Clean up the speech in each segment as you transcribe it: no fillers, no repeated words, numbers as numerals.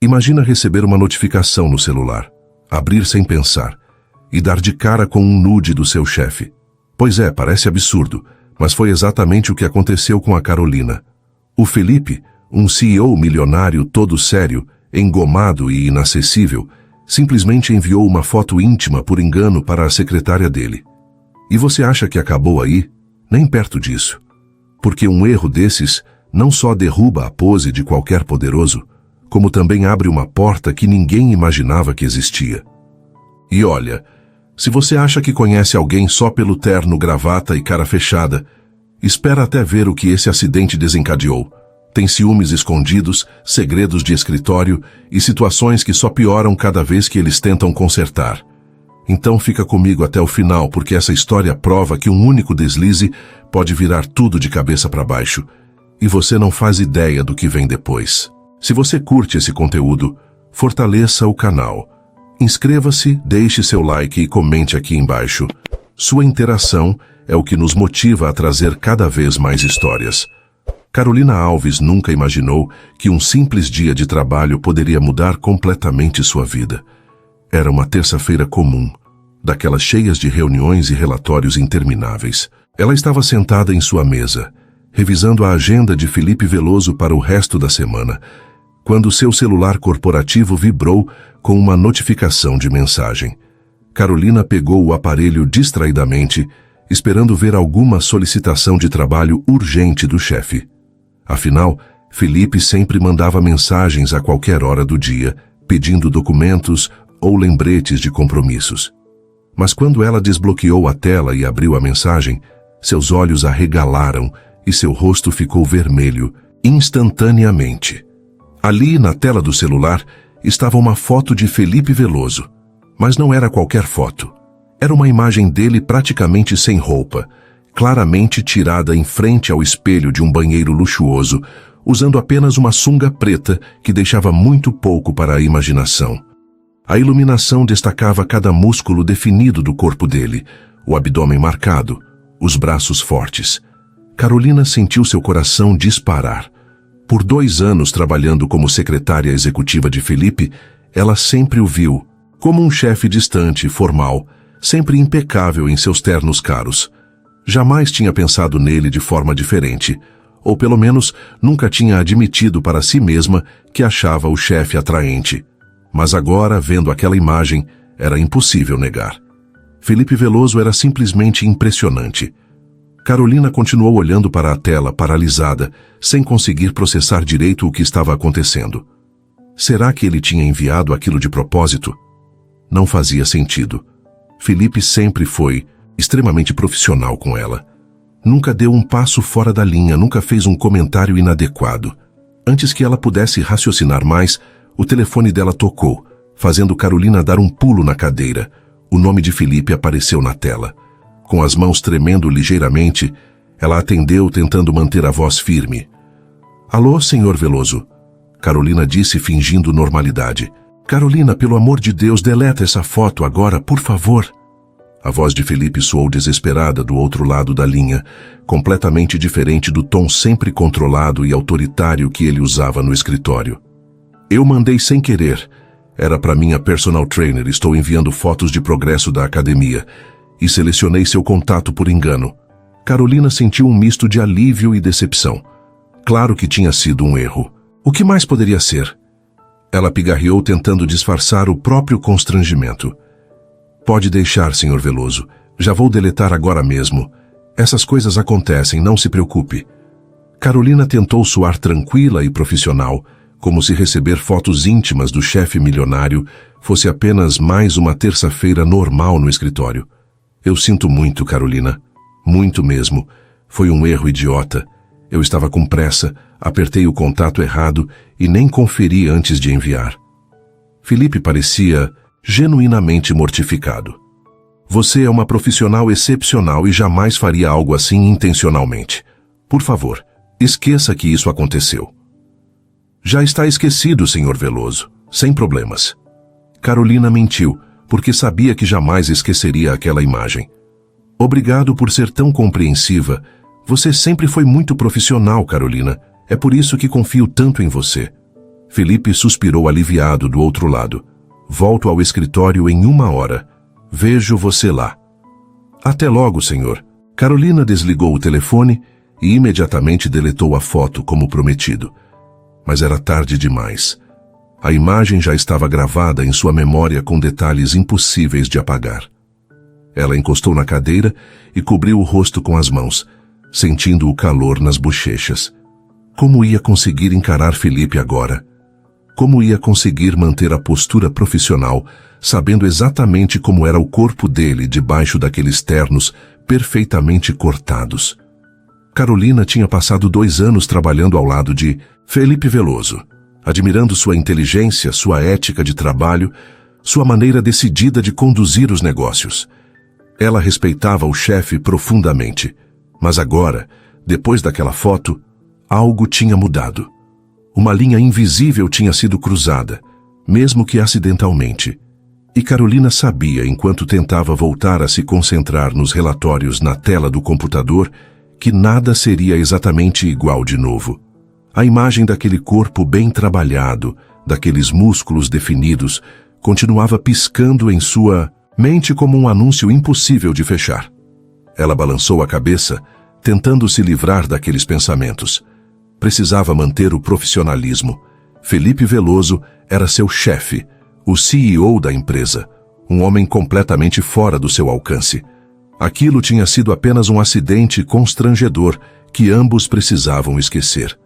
Imagina receber uma notificação no celular, abrir sem pensar e dar de cara com um nude do seu chefe. Pois é, parece absurdo, mas foi exatamente o que aconteceu com a Carolina. O Felipe, um CEO milionário todo sério, engomado e inacessível, simplesmente enviou uma foto íntima por engano para a secretária dele. E você acha que acabou aí? Nem perto disso. Porque um erro desses não só derruba a pose de qualquer poderoso, como também abre uma porta que ninguém imaginava que existia. E olha, se você acha que conhece alguém só pelo terno, gravata e cara fechada, espera até ver o que esse acidente desencadeou. Tem ciúmes escondidos, segredos de escritório e situações que só pioram cada vez que eles tentam consertar. Então fica comigo até o final, porque essa história prova que um único deslize pode virar tudo de cabeça para baixo. E você não faz ideia do que vem depois. Se você curte esse conteúdo, fortaleça o canal. Inscreva-se, deixe seu like e comente aqui embaixo. Sua interação é o que nos motiva a trazer cada vez mais histórias. Carolina Alves nunca imaginou que um simples dia de trabalho poderia mudar completamente sua vida. Era uma terça-feira comum, daquelas cheias de reuniões e relatórios intermináveis. Ela estava sentada em sua mesa, revisando a agenda de Felipe Veloso para o resto da semana, quando seu celular corporativo vibrou com uma notificação de mensagem. Carolina pegou o aparelho distraidamente, esperando ver alguma solicitação de trabalho urgente do chefe. Afinal, Felipe sempre mandava mensagens a qualquer hora do dia, pedindo documentos ou lembretes de compromissos. Mas quando ela desbloqueou a tela e abriu a mensagem, seus olhos arregalaram e seu rosto ficou vermelho instantaneamente. Ali, na tela do celular, estava uma foto de Felipe Veloso. Mas não era qualquer foto. Era uma imagem dele praticamente sem roupa, claramente tirada em frente ao espelho de um banheiro luxuoso, usando apenas uma sunga preta que deixava muito pouco para a imaginação. A iluminação destacava cada músculo definido do corpo dele, o abdômen marcado, os braços fortes. Carolina sentiu seu coração disparar. Por 2 anos trabalhando como secretária executiva de Felipe, ela sempre o viu como um chefe distante e formal, sempre impecável em seus ternos caros. Jamais tinha pensado nele de forma diferente, ou pelo menos nunca tinha admitido para si mesma que achava o chefe atraente. Mas agora, vendo aquela imagem, era impossível negar. Felipe Veloso era simplesmente impressionante. Carolina continuou olhando para a tela, paralisada, sem conseguir processar direito o que estava acontecendo. Será que ele tinha enviado aquilo de propósito? Não fazia sentido. Felipe sempre foi extremamente profissional com ela. Nunca deu um passo fora da linha, nunca fez um comentário inadequado. Antes que ela pudesse raciocinar mais, o telefone dela tocou, fazendo Carolina dar um pulo na cadeira. O nome de Felipe apareceu na tela. Com as mãos tremendo ligeiramente, ela atendeu tentando manter a voz firme. "Alô, senhor Veloso?" Carolina disse fingindo normalidade. "Carolina, pelo amor de Deus, deleta essa foto agora, por favor." A voz de Felipe soou desesperada do outro lado da linha, completamente diferente do tom sempre controlado e autoritário que ele usava no escritório. "Eu mandei sem querer. Era para minha personal trainer, estou enviando fotos de progresso da academia. E selecionei seu contato por engano." Carolina sentiu um misto de alívio e decepção. Claro que tinha sido um erro. O que mais poderia ser? Ela pigarreou tentando disfarçar o próprio constrangimento. "Pode deixar, senhor Veloso. Já vou deletar agora mesmo. Essas coisas acontecem, não se preocupe." Carolina tentou soar tranquila e profissional, como se receber fotos íntimas do chefe milionário fosse apenas mais uma terça-feira normal no escritório. "Eu sinto muito, Carolina. Muito mesmo. Foi um erro idiota. Eu estava com pressa, apertei o contato errado e nem conferi antes de enviar." Felipe parecia genuinamente mortificado. "Você é uma profissional excepcional e jamais faria algo assim intencionalmente. Por favor, esqueça que isso aconteceu." "Já está esquecido, senhor Veloso. Sem problemas." Carolina mentiu, porque sabia que jamais esqueceria aquela imagem. "Obrigado por ser tão compreensiva. Você sempre foi muito profissional, Carolina. É por isso que confio tanto em você." Felipe suspirou aliviado do outro lado. Volto ao escritório em 1 hora. Vejo você lá. Até logo, senhor. Carolina desligou o telefone e imediatamente deletou a foto como prometido. Mas era tarde demais. A imagem já estava gravada em sua memória com detalhes impossíveis de apagar. Ela encostou na cadeira e cobriu o rosto com as mãos, sentindo o calor nas bochechas. Como ia conseguir encarar Felipe agora? Como ia conseguir manter a postura profissional, sabendo exatamente como era o corpo dele debaixo daqueles ternos perfeitamente cortados? Carolina tinha passado 2 anos trabalhando ao lado de Felipe Veloso, admirando sua inteligência, sua ética de trabalho, sua maneira decidida de conduzir os negócios. Ela respeitava o chefe profundamente, mas agora, depois daquela foto, algo tinha mudado. Uma linha invisível tinha sido cruzada, mesmo que acidentalmente. E Carolina sabia, enquanto tentava voltar a se concentrar nos relatórios na tela do computador, que nada seria exatamente igual de novo. A imagem daquele corpo bem trabalhado, daqueles músculos definidos, continuava piscando em sua mente como um anúncio impossível de fechar. Ela balançou a cabeça, tentando se livrar daqueles pensamentos. Precisava manter o profissionalismo. Felipe Veloso era seu chefe, o CEO da empresa, um homem completamente fora do seu alcance. Aquilo tinha sido apenas um acidente constrangedor que ambos precisavam esquecer.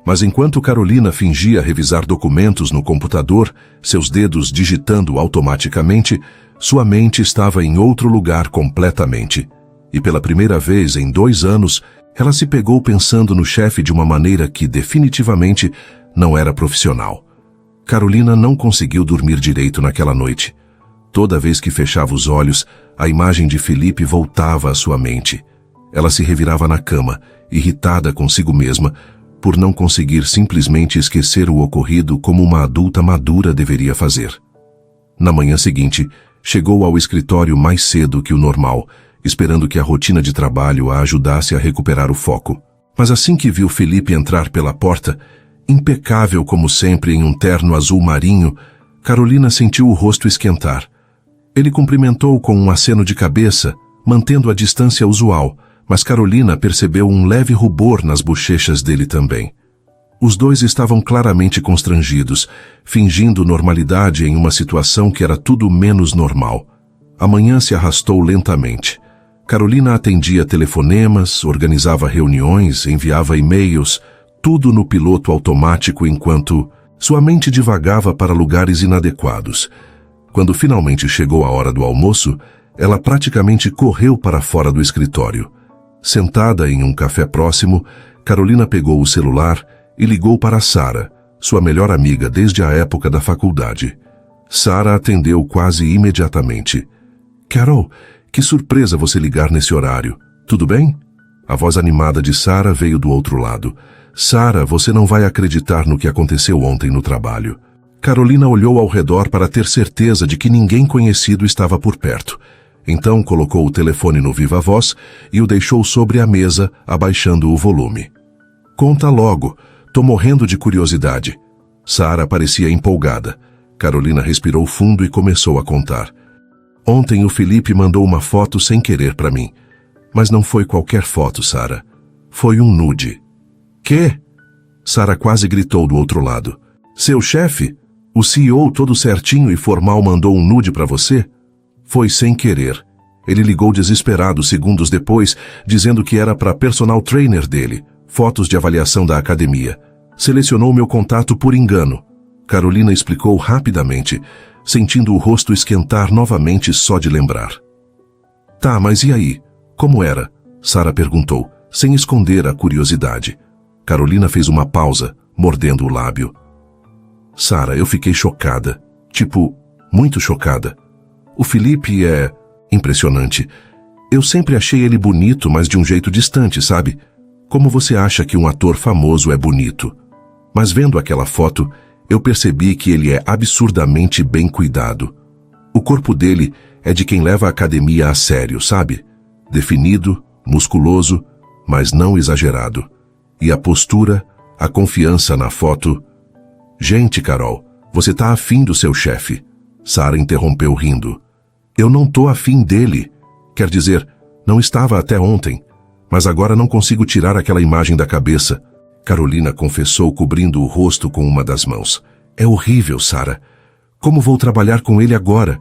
Mas enquanto Carolina fingia revisar documentos no computador, seus dedos digitando automaticamente, sua mente estava em outro lugar completamente. E pela primeira vez em 2 anos, ela se pegou pensando no chefe de uma maneira que definitivamente não era profissional. Carolina não conseguiu dormir direito naquela noite. Toda vez que fechava os olhos, a imagem de Felipe voltava à sua mente. Ela se revirava na cama, irritada consigo mesma, por não conseguir simplesmente esquecer o ocorrido como uma adulta madura deveria fazer. Na manhã seguinte, chegou ao escritório mais cedo que o normal, esperando que a rotina de trabalho a ajudasse a recuperar o foco. Mas assim que viu Felipe entrar pela porta, impecável como sempre em um terno azul marinho, Carolina sentiu o rosto esquentar. Ele cumprimentou com um aceno de cabeça, mantendo a distância usual, mas Carolina percebeu um leve rubor nas bochechas dele também. Os dois estavam claramente constrangidos, fingindo normalidade em uma situação que era tudo menos normal. A manhã se arrastou lentamente. Carolina atendia telefonemas, organizava reuniões, enviava e-mails, tudo no piloto automático enquanto sua mente divagava para lugares inadequados. Quando finalmente chegou a hora do almoço, ela praticamente correu para fora do escritório. Sentada em um café próximo, Carolina pegou o celular e ligou para Sara, sua melhor amiga desde a época da faculdade. Sara atendeu quase imediatamente. Carol, que surpresa você ligar nesse horário. Tudo bem? A voz animada de Sara veio do outro lado. Sara, você não vai acreditar no que aconteceu ontem no trabalho. Carolina olhou ao redor para ter certeza de que ninguém conhecido estava por perto. Então colocou o telefone no viva-voz e o deixou sobre a mesa, abaixando o volume. Conta logo. Tô morrendo de curiosidade. Sara parecia empolgada. Carolina respirou fundo e começou a contar. Ontem o Felipe mandou uma foto sem querer para mim. Mas não foi qualquer foto, Sara. Foi um nude. Quê? Sara quase gritou do outro lado. Seu chefe? O CEO todo certinho e formal mandou um nude para você? Foi sem querer. Ele ligou desesperado segundos depois, dizendo que era para personal trainer dele, fotos de avaliação da academia. Selecionou meu contato por engano. Carolina explicou rapidamente, sentindo o rosto esquentar novamente só de lembrar. Tá, mas e aí? Como era? Sara perguntou, sem esconder a curiosidade. Carolina fez uma pausa, mordendo o lábio. Sara, eu fiquei chocada. Tipo, muito chocada. O Felipe é impressionante. Eu sempre achei ele bonito, mas de um jeito distante, sabe? Como você acha que um ator famoso é bonito? Mas vendo aquela foto, eu percebi que ele é absurdamente bem cuidado. O corpo dele é de quem leva a academia a sério, sabe? Definido, musculoso, mas não exagerado. E a postura, a confiança na foto... Gente, Carol, você tá afim do seu chefe. Sara interrompeu rindo. Eu não tô afim dele. Quer dizer, não estava até ontem, mas agora não consigo tirar aquela imagem da cabeça. Carolina confessou, cobrindo o rosto com uma das mãos. É horrível, Sara. Como vou trabalhar com ele agora?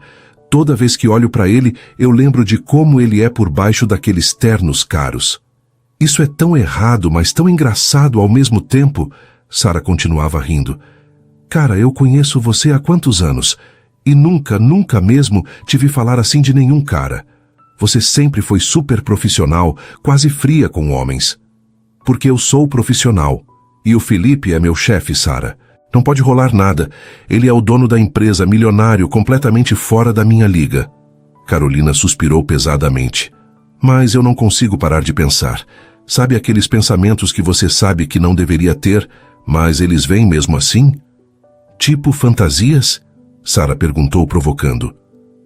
Toda vez que olho para ele, eu lembro de como ele é por baixo daqueles ternos caros. Isso é tão errado, mas tão engraçado ao mesmo tempo. Sara continuava rindo. Cara, eu conheço você há quantos anos? E nunca mesmo te vi falar assim de nenhum cara. Você sempre foi super profissional, quase fria com homens. Porque eu sou profissional. E o Felipe é meu chefe, Sara. Não pode rolar nada. Ele é o dono da empresa, milionário, completamente fora da minha liga. Carolina suspirou pesadamente. Mas eu não consigo parar de pensar. Sabe aqueles pensamentos que você sabe que não deveria ter, mas eles vêm mesmo assim? Tipo fantasias? Sara perguntou, provocando.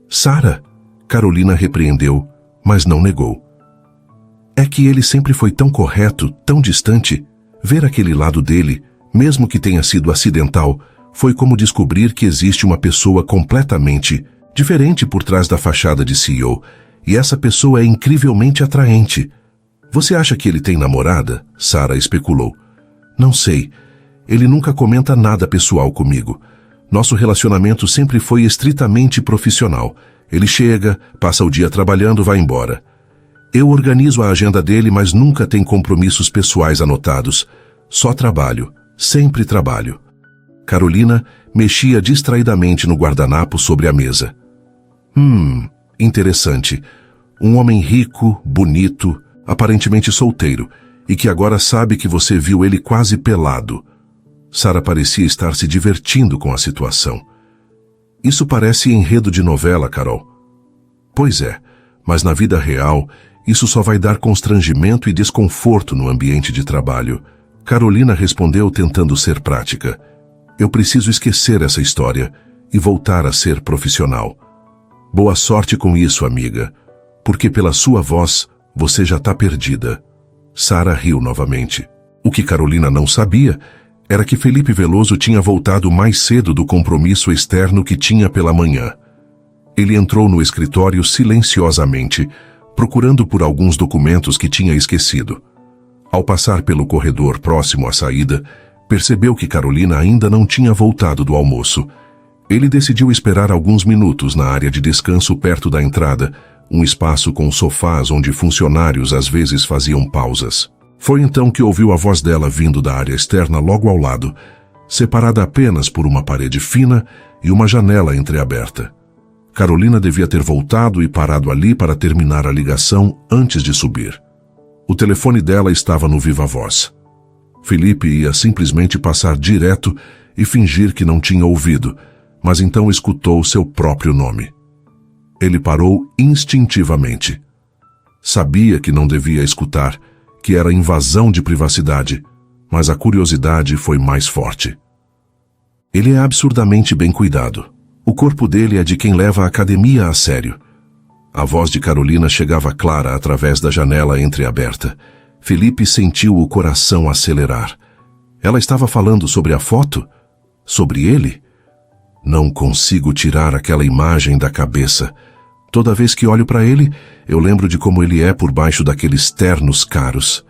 Sara? Carolina repreendeu, mas não negou. É que ele sempre foi tão correto, tão distante. Ver aquele lado dele, mesmo que tenha sido acidental, foi como descobrir que existe uma pessoa completamente diferente por trás da fachada de CEO, e essa pessoa é incrivelmente atraente. Você acha que ele tem namorada? Sara especulou. Não sei. Ele nunca comenta nada pessoal comigo. Nosso relacionamento sempre foi estritamente profissional. Ele chega, passa o dia trabalhando, vai embora. Eu organizo a agenda dele, mas nunca tem compromissos pessoais anotados. Só trabalho. Sempre trabalho. Carolina mexia distraidamente no guardanapo sobre a mesa. Interessante. Um homem rico, bonito, aparentemente solteiro, e que agora sabe que você viu ele quase pelado. Sara parecia estar se divertindo com a situação. Isso parece enredo de novela, Carol. Pois é, mas na vida real, isso só vai dar constrangimento e desconforto no ambiente de trabalho. Carolina respondeu tentando ser prática. Eu preciso esquecer essa história e voltar a ser profissional. Boa sorte com isso, amiga, porque pela sua voz, você já está perdida. Sara riu novamente. O que Carolina não sabia era que Felipe Veloso tinha voltado mais cedo do compromisso externo que tinha pela manhã. Ele entrou no escritório silenciosamente, procurando por alguns documentos que tinha esquecido. Ao passar pelo corredor próximo à saída, percebeu que Carolina ainda não tinha voltado do almoço. Ele decidiu esperar alguns minutos na área de descanso perto da entrada, um espaço com sofás onde funcionários às vezes faziam pausas. Foi então que ouviu a voz dela vindo da área externa logo ao lado, separada apenas por uma parede fina e uma janela entreaberta. Carolina devia ter voltado e parado ali para terminar a ligação antes de subir. O telefone dela estava no viva voz. Felipe ia simplesmente passar direto e fingir que não tinha ouvido, mas então escutou seu próprio nome. Ele parou instintivamente. Sabia que não devia escutar, que era invasão de privacidade, mas a curiosidade foi mais forte. Ele é absurdamente bem cuidado. O corpo dele é de quem leva a academia a sério. A voz de Carolina chegava clara através da janela entreaberta. Felipe sentiu o coração acelerar. Ela estava falando sobre a foto? Sobre ele? Não consigo tirar aquela imagem da cabeça. Toda vez que olho para ele, eu lembro de como ele é por baixo daqueles ternos caros.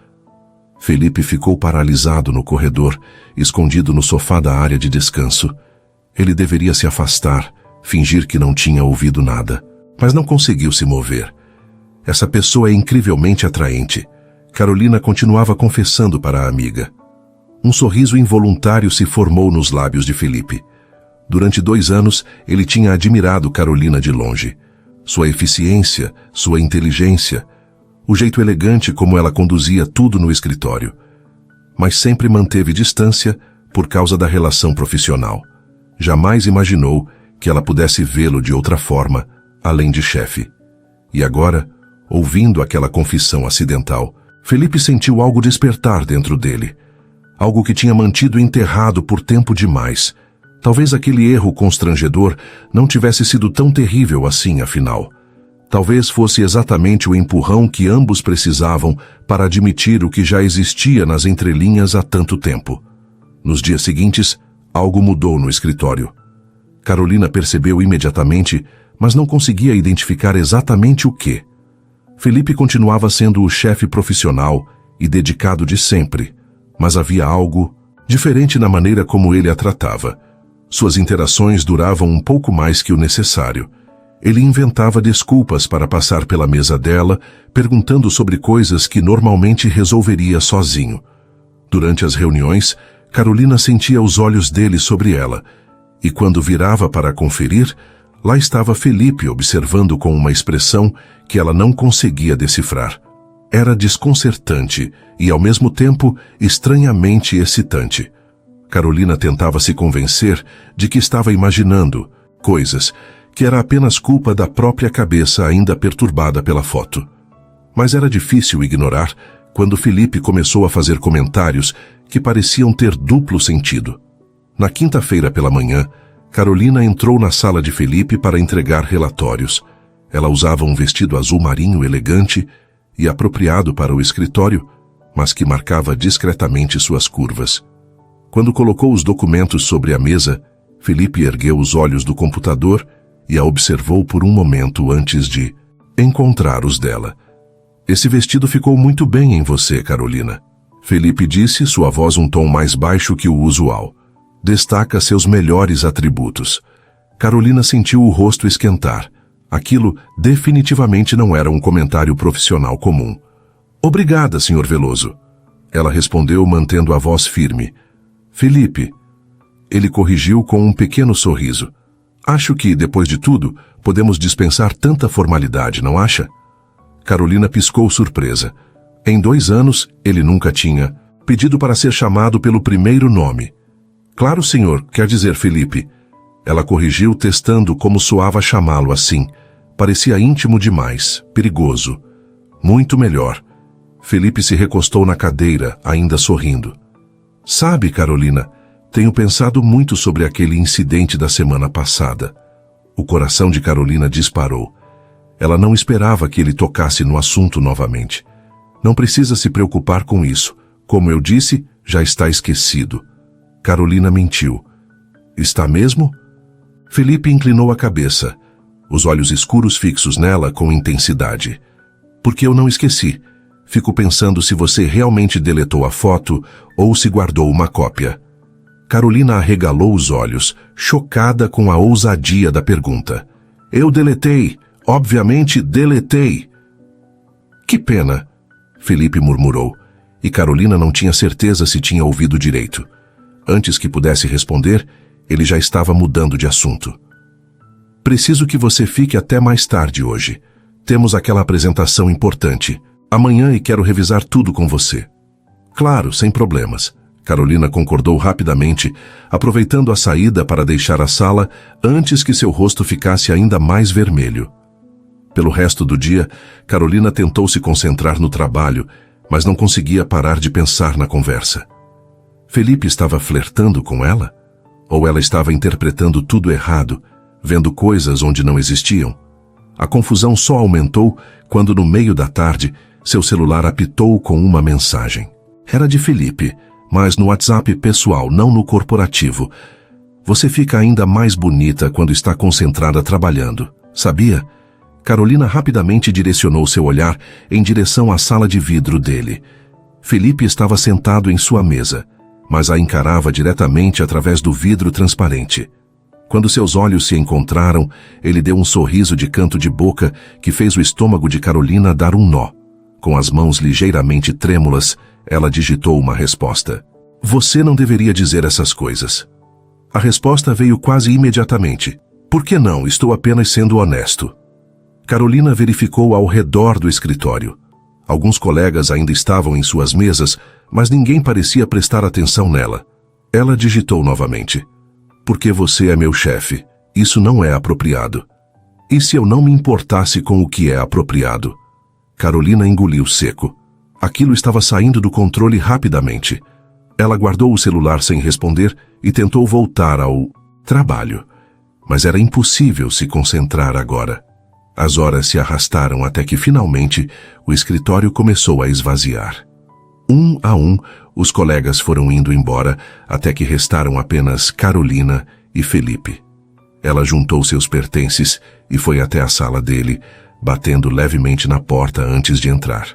Felipe ficou paralisado no corredor, escondido no sofá da área de descanso. Ele deveria se afastar, fingir que não tinha ouvido nada, mas não conseguiu se mover. Essa pessoa é incrivelmente atraente. Carolina continuava confessando para a amiga. Um sorriso involuntário se formou nos lábios de Felipe. Durante 2 anos, ele tinha admirado Carolina de longe. Sua eficiência, sua inteligência, o jeito elegante como ela conduzia tudo no escritório. Mas sempre manteve distância por causa da relação profissional. Jamais imaginou que ela pudesse vê-lo de outra forma, além de chefe. E agora, ouvindo aquela confissão acidental, Felipe sentiu algo despertar dentro dele. Algo que tinha mantido enterrado por tempo demais. Talvez aquele erro constrangedor não tivesse sido tão terrível assim, afinal. Talvez fosse exatamente o empurrão que ambos precisavam para admitir o que já existia nas entrelinhas há tanto tempo. Nos dias seguintes, Algo mudou no escritório. Carolina percebeu imediatamente, mas não conseguia identificar exatamente o que. Felipe continuava sendo o chefe profissional e dedicado de sempre, mas havia algo diferente na maneira como ele a tratava. Suas interações duravam um pouco mais que o necessário. Ele inventava desculpas para passar pela mesa dela, perguntando sobre coisas que normalmente resolveria sozinho. Durante as reuniões, Carolina sentia os olhos dele sobre ela, e quando virava para conferir, lá estava Felipe observando com uma expressão que ela não conseguia decifrar. Era desconcertante e, ao mesmo tempo, estranhamente excitante. Carolina tentava se convencer de que estava imaginando coisas que era apenas culpa da própria cabeça ainda perturbada pela foto. Mas era difícil ignorar quando Felipe começou a fazer comentários que pareciam ter duplo sentido. Na quinta-feira pela manhã, Carolina entrou na sala de Felipe para entregar relatórios. Ela usava um vestido azul marinho elegante e apropriado para o escritório, mas que marcava discretamente suas curvas. Quando colocou os documentos sobre a mesa, Felipe ergueu os olhos do computador e a observou por um momento antes de encontrar os dela. Esse vestido ficou muito bem em você, Carolina. Felipe disse, sua voz um tom mais baixo que o usual. Destaca seus melhores atributos. Carolina sentiu o rosto esquentar. Aquilo definitivamente não era um comentário profissional comum. Obrigada, Sr. Veloso. Ela respondeu mantendo a voz firme. Felipe. Ele corrigiu com um pequeno sorriso. Acho que, depois de tudo, podemos dispensar tanta formalidade, não acha? Carolina piscou surpresa. Em 2 anos, ele nunca tinha pedido para ser chamado pelo primeiro nome. Claro, senhor, quer dizer Felipe. Ela corrigiu, testando como soava chamá-lo assim. Parecia íntimo demais, perigoso. Muito melhor. Felipe se recostou na cadeira, ainda sorrindo. Sabe, Carolina, tenho pensado muito sobre aquele incidente da semana passada. O coração de Carolina disparou. Ela não esperava que ele tocasse no assunto novamente. Não precisa se preocupar com isso. Como eu disse, já está esquecido. Carolina mentiu. Está mesmo? Felipe inclinou a cabeça, os olhos escuros fixos nela com intensidade. Porque eu não esqueci. Fico pensando se você realmente deletou a foto ou se guardou uma cópia. Carolina arregalou os olhos, chocada com a ousadia da pergunta. Eu deletei. Obviamente deletei. Que pena, Felipe murmurou, e Carolina não tinha certeza se tinha ouvido direito. Antes que pudesse responder, ele já estava mudando de assunto. Preciso que você fique até mais tarde hoje. Temos aquela apresentação importante. Amanhã e quero revisar tudo com você. Claro, sem problemas. Carolina concordou rapidamente, aproveitando a saída para deixar a sala antes que seu rosto ficasse ainda mais vermelho. Pelo resto do dia, Carolina tentou se concentrar no trabalho, mas não conseguia parar de pensar na conversa. Felipe estava flertando com ela? Ou ela estava interpretando tudo errado, vendo coisas onde não existiam? A confusão só aumentou quando, no meio da tarde, seu celular apitou com uma mensagem. Era de Felipe, mas no WhatsApp pessoal, não no corporativo. Você fica ainda mais bonita quando está concentrada trabalhando, sabia? Carolina rapidamente direcionou seu olhar em direção à sala de vidro dele. Felipe estava sentado em sua mesa, mas a encarava diretamente através do vidro transparente. Quando seus olhos se encontraram, ele deu um sorriso de canto de boca que fez o estômago de Carolina dar um nó. Com as mãos ligeiramente trêmulas, ela digitou uma resposta. Você não deveria dizer essas coisas. A resposta veio quase imediatamente. Por que não? Estou apenas sendo honesto. Carolina verificou ao redor do escritório. Alguns colegas ainda estavam em suas mesas, mas ninguém parecia prestar atenção nela. Ela digitou novamente. Porque você é meu chefe. Isso não é apropriado. E se eu não me importasse com o que é apropriado? Carolina engoliu seco. Aquilo estava saindo do controle rapidamente. Ela guardou o celular sem responder e tentou voltar ao trabalho. Mas era impossível se concentrar agora. As horas se arrastaram até que, finalmente, o escritório começou a esvaziar. Um a um, os colegas foram indo embora até que restaram apenas Carolina e Felipe. Ela juntou seus pertences e foi até a sala dele, batendo levemente na porta antes de entrar.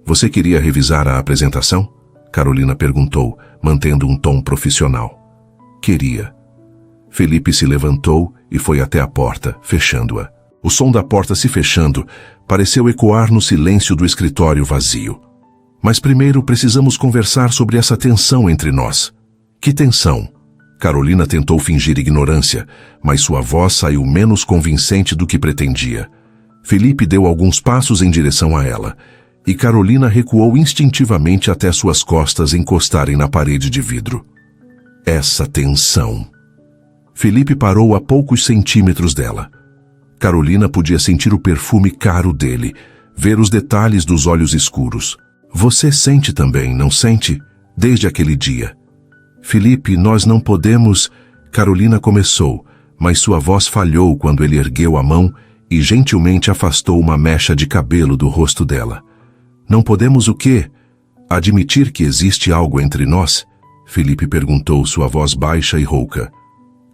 Você queria revisar a apresentação? Carolina perguntou, mantendo um tom profissional. Queria. Felipe se levantou e foi até a porta, fechando-a. O som da porta se fechando pareceu ecoar no silêncio do escritório vazio. Mas primeiro precisamos conversar sobre essa tensão entre nós. Que tensão? Carolina tentou fingir ignorância, mas sua voz saiu menos convincente do que pretendia. Felipe deu alguns passos em direção a ela, e Carolina recuou instintivamente até suas costas encostarem na parede de vidro. Essa tensão. Felipe parou a poucos centímetros dela. Carolina podia sentir o perfume caro dele, ver os detalhes dos olhos escuros. Você sente também, não sente? Desde aquele dia. Felipe, nós não podemos... Carolina começou, mas sua voz falhou quando ele ergueu a mão e gentilmente afastou uma mecha de cabelo do rosto dela. Não podemos o quê? Admitir que existe algo entre nós? Felipe perguntou, sua voz baixa e rouca.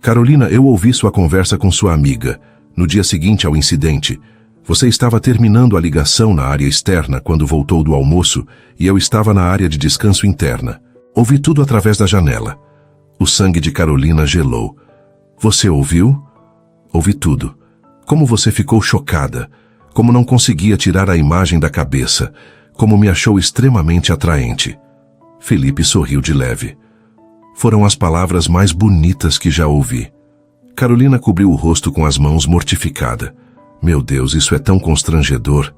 Carolina, eu ouvi sua conversa com sua amiga. No dia seguinte ao incidente, você estava terminando a ligação na área externa quando voltou do almoço e eu estava na área de descanso interna. Ouvi tudo através da janela. O sangue de Carolina gelou. Você ouviu? Ouvi tudo. Como você ficou chocada. Como não conseguia tirar a imagem da cabeça. Como me achou extremamente atraente. Felipe sorriu de leve. Foram as palavras mais bonitas que já ouvi. Carolina cobriu o rosto com as mãos mortificada. Meu Deus, isso é tão constrangedor.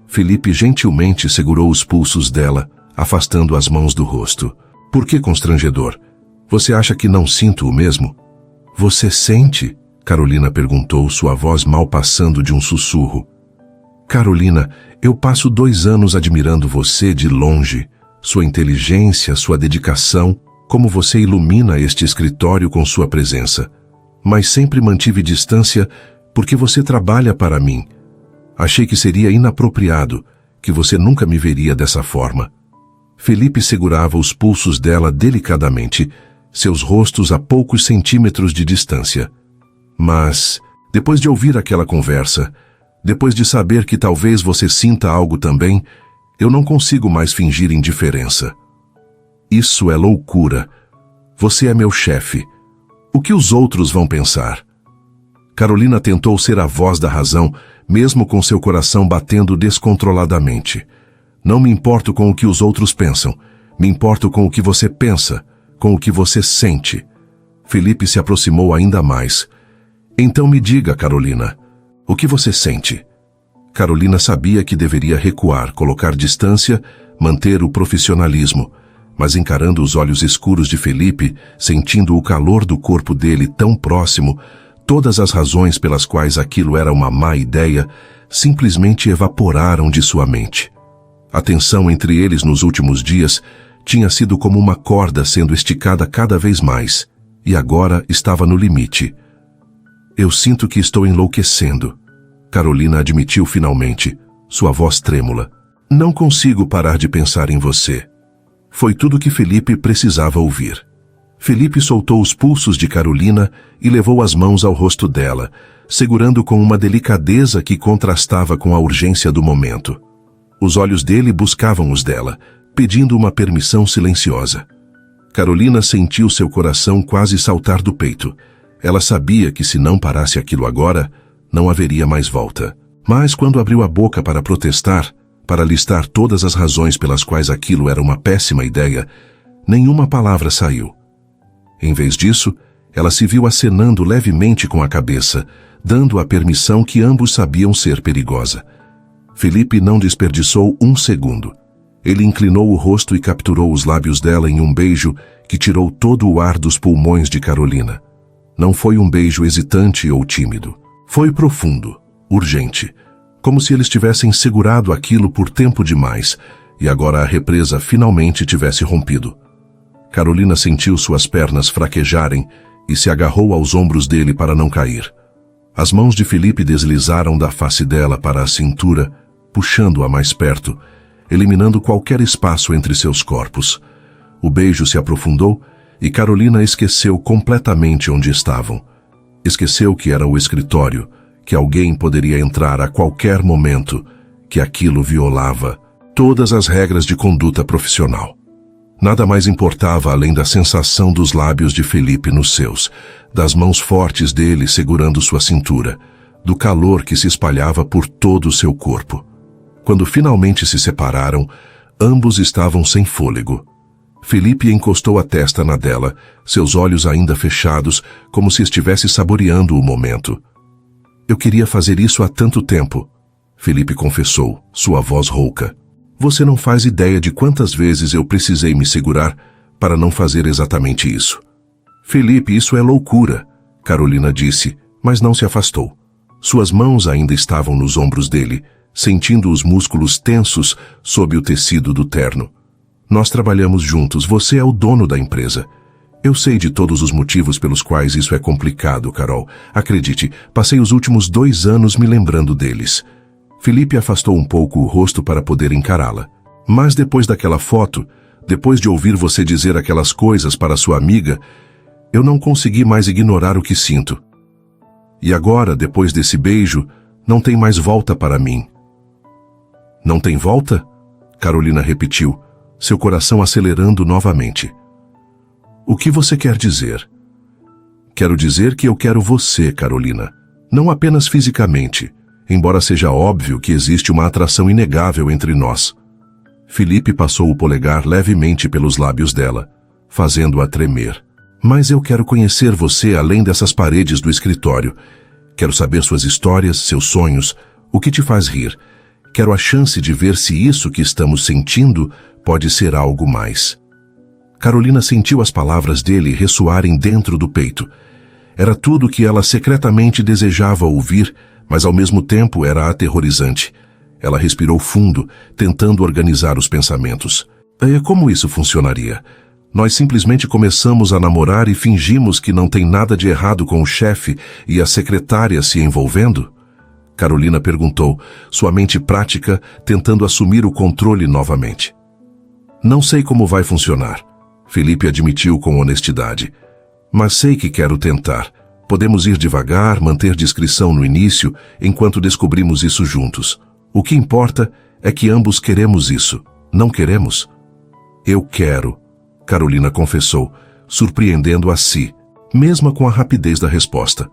Felipe gentilmente segurou os pulsos dela, afastando as mãos do rosto. Por que constrangedor? Você acha que não sinto o mesmo? Você sente? Carolina perguntou, sua voz mal passando de um sussurro. Carolina, eu passo 2 anos admirando você de longe. Sua inteligência, sua dedicação, como você ilumina este escritório com sua presença. Mas sempre mantive distância porque você trabalha para mim. Achei que seria inapropriado, que você nunca me veria dessa forma. Felipe segurava os pulsos dela delicadamente, seus rostos a poucos centímetros de distância. Mas, depois de ouvir aquela conversa, depois de saber que talvez você sinta algo também, eu não consigo mais fingir indiferença. Isso é loucura. Você é meu chefe. O que os outros vão pensar? Carolina tentou ser a voz da razão, mesmo com seu coração batendo descontroladamente. Não me importo com o que os outros pensam. Me importo com o que você pensa, com o que você sente. Felipe se aproximou ainda mais. Então me diga, Carolina, o que você sente? Carolina sabia que deveria recuar, colocar distância, manter o profissionalismo, mas encarando os olhos escuros de Felipe, sentindo o calor do corpo dele tão próximo, todas as razões pelas quais aquilo era uma má ideia simplesmente evaporaram de sua mente. A tensão entre eles nos últimos dias tinha sido como uma corda sendo esticada cada vez mais, e agora estava no limite. Eu sinto que estou enlouquecendo, Carolina admitiu finalmente, sua voz trêmula. Não consigo parar de pensar em você. Foi tudo que Felipe precisava ouvir. Felipe soltou os pulsos de Carolina e levou as mãos ao rosto dela, segurando com uma delicadeza que contrastava com a urgência do momento. Os olhos dele buscavam os dela, pedindo uma permissão silenciosa. Carolina sentiu seu coração quase saltar do peito. Ela sabia que se não parasse aquilo agora, não haveria mais volta. Mas quando abriu a boca para protestar, para listar todas as razões pelas quais aquilo era uma péssima ideia, nenhuma palavra saiu. Em vez disso, ela se viu acenando levemente com a cabeça, dando a permissão que ambos sabiam ser perigosa. Felipe não desperdiçou 1 segundo. Ele inclinou o rosto e capturou os lábios dela em um beijo que tirou todo o ar dos pulmões de Carolina. Não foi um beijo hesitante ou tímido. Foi profundo, urgente, como se eles tivessem segurado aquilo por tempo demais e agora a represa finalmente tivesse rompido. Carolina sentiu suas pernas fraquejarem e se agarrou aos ombros dele para não cair. As mãos de Felipe deslizaram da face dela para a cintura, puxando-a mais perto. eliminando qualquer espaço entre seus corpos. O beijo se aprofundou e Carolina esqueceu completamente onde estavam. Esqueceu que era o escritório, que alguém poderia entrar a qualquer momento, que aquilo violava todas as regras de conduta profissional. Nada mais importava além da sensação dos lábios de Felipe nos seus, das mãos fortes dele segurando sua cintura, do calor que se espalhava por todo o seu corpo. Quando finalmente se separaram, ambos estavam sem fôlego. Felipe encostou a testa na dela, seus olhos ainda fechados, como se estivesse saboreando o momento. Eu queria fazer isso há tanto tempo, Felipe confessou, sua voz rouca. Você não faz ideia de quantas vezes eu precisei me segurar para não fazer exatamente isso. Felipe, isso é loucura, Carolina disse, mas não se afastou. Suas mãos ainda estavam nos ombros dele, sentindo os músculos tensos sob o tecido do terno. Nós trabalhamos juntos, você é o dono da empresa. Eu sei de todos os motivos pelos quais isso é complicado, Carol. Acredite, passei os últimos 2 anos me lembrando deles. Felipe afastou um pouco o rosto para poder encará-la. Mas depois daquela foto, depois de ouvir você dizer aquelas coisas para sua amiga, eu não consegui mais ignorar o que sinto. E agora, depois desse beijo, não tem mais volta para mim. Não tem volta? Carolina repetiu, seu coração acelerando novamente. O que você quer dizer? Quero dizer que eu quero você, Carolina. Não apenas fisicamente, embora seja óbvio que existe uma atração inegável entre nós. Felipe passou o polegar levemente pelos lábios dela, fazendo-a tremer. Mas eu quero conhecer você além dessas paredes do escritório. Quero saber suas histórias, seus sonhos, o que te faz rir. Quero a chance de ver se isso que estamos sentindo pode ser algo mais. Carolina sentiu as palavras dele ressoarem dentro do peito. Era tudo o que ela secretamente desejava ouvir, mas ao mesmo tempo era aterrorizante. Ela respirou fundo, tentando organizar os pensamentos. Como isso funcionaria? Nós simplesmente começamos a namorar e fingimos que não tem nada de errado com o chefe e a secretária se envolvendo? Carolina perguntou, sua mente prática tentando assumir o controle novamente. Não sei como vai funcionar, Felipe admitiu com honestidade. Mas sei que quero tentar. Podemos ir devagar, manter discrição no início, enquanto descobrimos isso juntos. O que importa é que ambos queremos isso. Não queremos? Eu quero, Carolina confessou, surpreendendo a si, mesmo com a rapidez da resposta.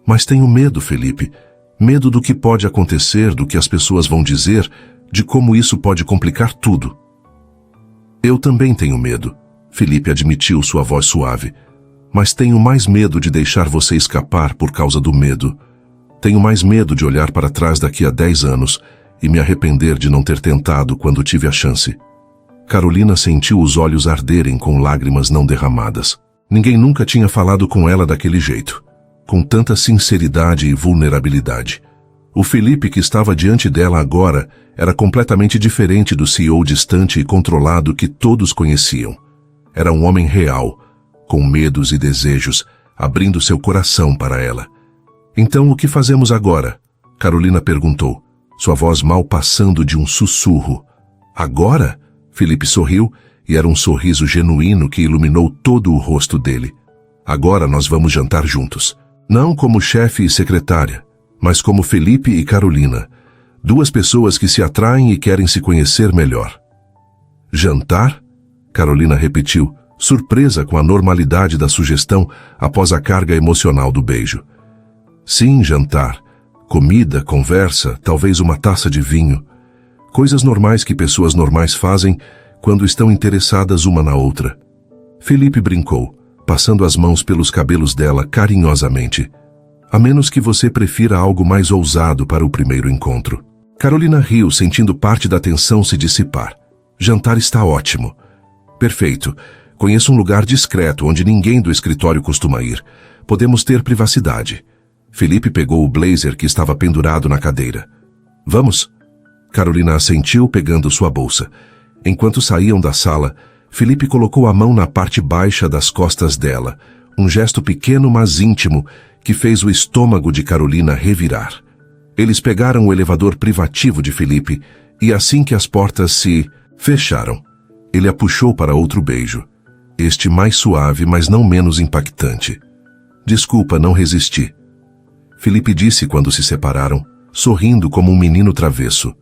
Mas tenho medo, Felipe. Medo do que pode acontecer, do que as pessoas vão dizer, de como isso pode complicar tudo. Eu também tenho medo, Felipe admitiu, sua voz suave. Mas tenho mais medo de deixar você escapar por causa do medo. Tenho mais medo de olhar para trás daqui a 10 anos e me arrepender de não ter tentado quando tive a chance. Carolina sentiu os olhos arderem com lágrimas não derramadas. Ninguém nunca tinha falado com ela daquele jeito, com tanta sinceridade e vulnerabilidade. O Felipe que estava diante dela agora era completamente diferente do CEO distante e controlado que todos conheciam. Era um homem real, com medos e desejos, abrindo seu coração para ela. Então o que fazemos agora? Carolina perguntou, sua voz mal passando de um sussurro. Agora? Felipe sorriu, e era um sorriso genuíno que iluminou todo o rosto dele. Agora nós vamos jantar juntos. Não como chefe e secretária, mas como Felipe e Carolina. 2 pessoas que se atraem e querem se conhecer melhor. Jantar? Carolina repetiu, surpresa com a normalidade da sugestão após a carga emocional do beijo. Sim, jantar. Comida, conversa, talvez uma taça de vinho. Coisas normais que pessoas normais fazem quando estão interessadas uma na outra. Felipe brincou, passando as mãos pelos cabelos dela carinhosamente. A menos que você prefira algo mais ousado para o primeiro encontro. Carolina riu, sentindo parte da tensão se dissipar. Jantar está ótimo. Perfeito. Conheço um lugar discreto onde ninguém do escritório costuma ir. Podemos ter privacidade. Felipe pegou o blazer que estava pendurado na cadeira. Vamos? Carolina assentiu, pegando sua bolsa. Enquanto saíam da sala, Felipe colocou a mão na parte baixa das costas dela, um gesto pequeno mas íntimo que fez o estômago de Carolina revirar. Eles pegaram o elevador privativo de Felipe E assim que as portas se fecharam, ele a puxou para outro beijo, este mais suave, mas não menos impactante. Desculpa, não resisti. Felipe disse quando se separaram, sorrindo como um menino travesso.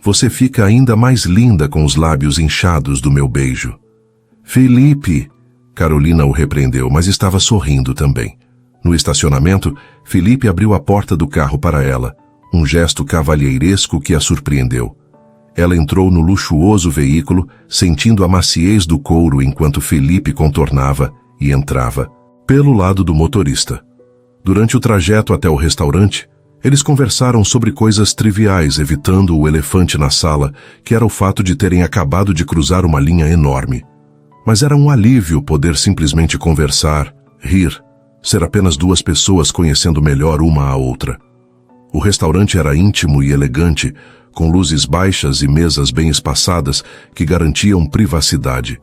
Você fica ainda mais linda com os lábios inchados do meu beijo. Felipe! Carolina o repreendeu, mas estava sorrindo também. No estacionamento, Felipe abriu a porta do carro para ela, um gesto cavalheiresco que a surpreendeu. Ela entrou no luxuoso veículo, sentindo a maciez do couro enquanto Felipe contornava e entrava pelo lado do motorista. Durante o trajeto até o restaurante, eles conversaram sobre coisas triviais, evitando o elefante na sala, que era o fato de terem acabado de cruzar uma linha enorme. Mas era um alívio poder simplesmente conversar, rir, ser apenas duas pessoas conhecendo melhor uma a outra. O restaurante era íntimo e elegante, com luzes baixas e mesas bem espaçadas que garantiam privacidade.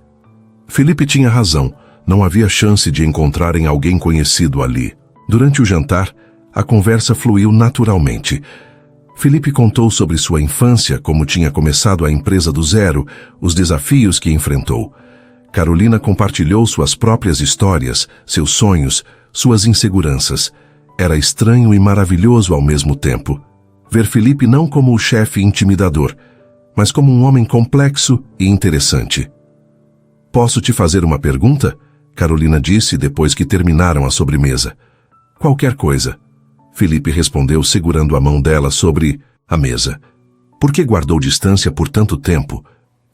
Felipe tinha razão, não havia chance de encontrarem alguém conhecido ali. Durante o jantar, a conversa fluiu naturalmente. Felipe contou sobre sua infância, como tinha começado a empresa do zero, os desafios que enfrentou. Carolina compartilhou suas próprias histórias, seus sonhos, suas inseguranças. Era estranho e maravilhoso ao mesmo tempo. Ver Felipe não como o chefe intimidador, mas como um homem complexo e interessante. Posso te fazer uma pergunta? Carolina disse depois que terminaram a sobremesa. Qualquer coisa. Felipe respondeu segurando a mão dela sobre a mesa. Por que guardou distância por tanto tempo?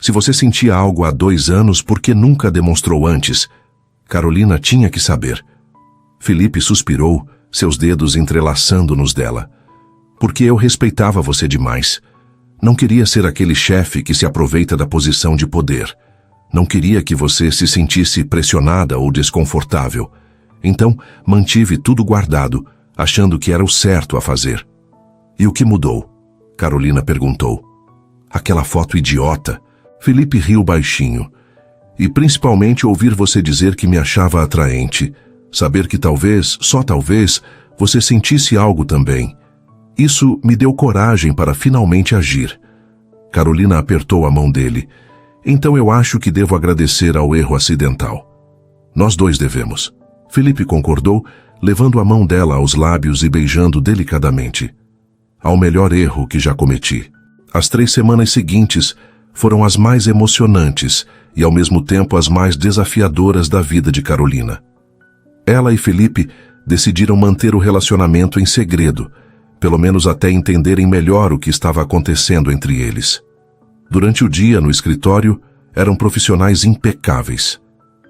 Se você sentia algo há 2 anos, por que nunca demonstrou antes? Carolina tinha que saber. Felipe suspirou, seus dedos entrelaçando nos dela. Porque eu respeitava você demais. Não queria ser aquele chefe que se aproveita da posição de poder. Não queria que você se sentisse pressionada ou desconfortável. Então, mantive tudo guardado, achando que era o certo a fazer. E o que mudou? Carolina perguntou. Aquela foto idiota. Felipe riu baixinho. E principalmente ouvir você dizer que me achava atraente. Saber que talvez, só talvez, você sentisse algo também. Isso me deu coragem para finalmente agir. Carolina apertou a mão dele. Então eu acho que devo agradecer ao erro acidental. Nós dois devemos. Felipe concordou, levando a mão dela aos lábios e beijando delicadamente. Ao melhor erro que já cometi. As 3 semanas seguintes foram as mais emocionantes e ao mesmo tempo as mais desafiadoras da vida de Carolina. Ela e Felipe decidiram manter o relacionamento em segredo, pelo menos até entenderem melhor o que estava acontecendo entre eles. Durante o dia, no escritório, eram profissionais impecáveis.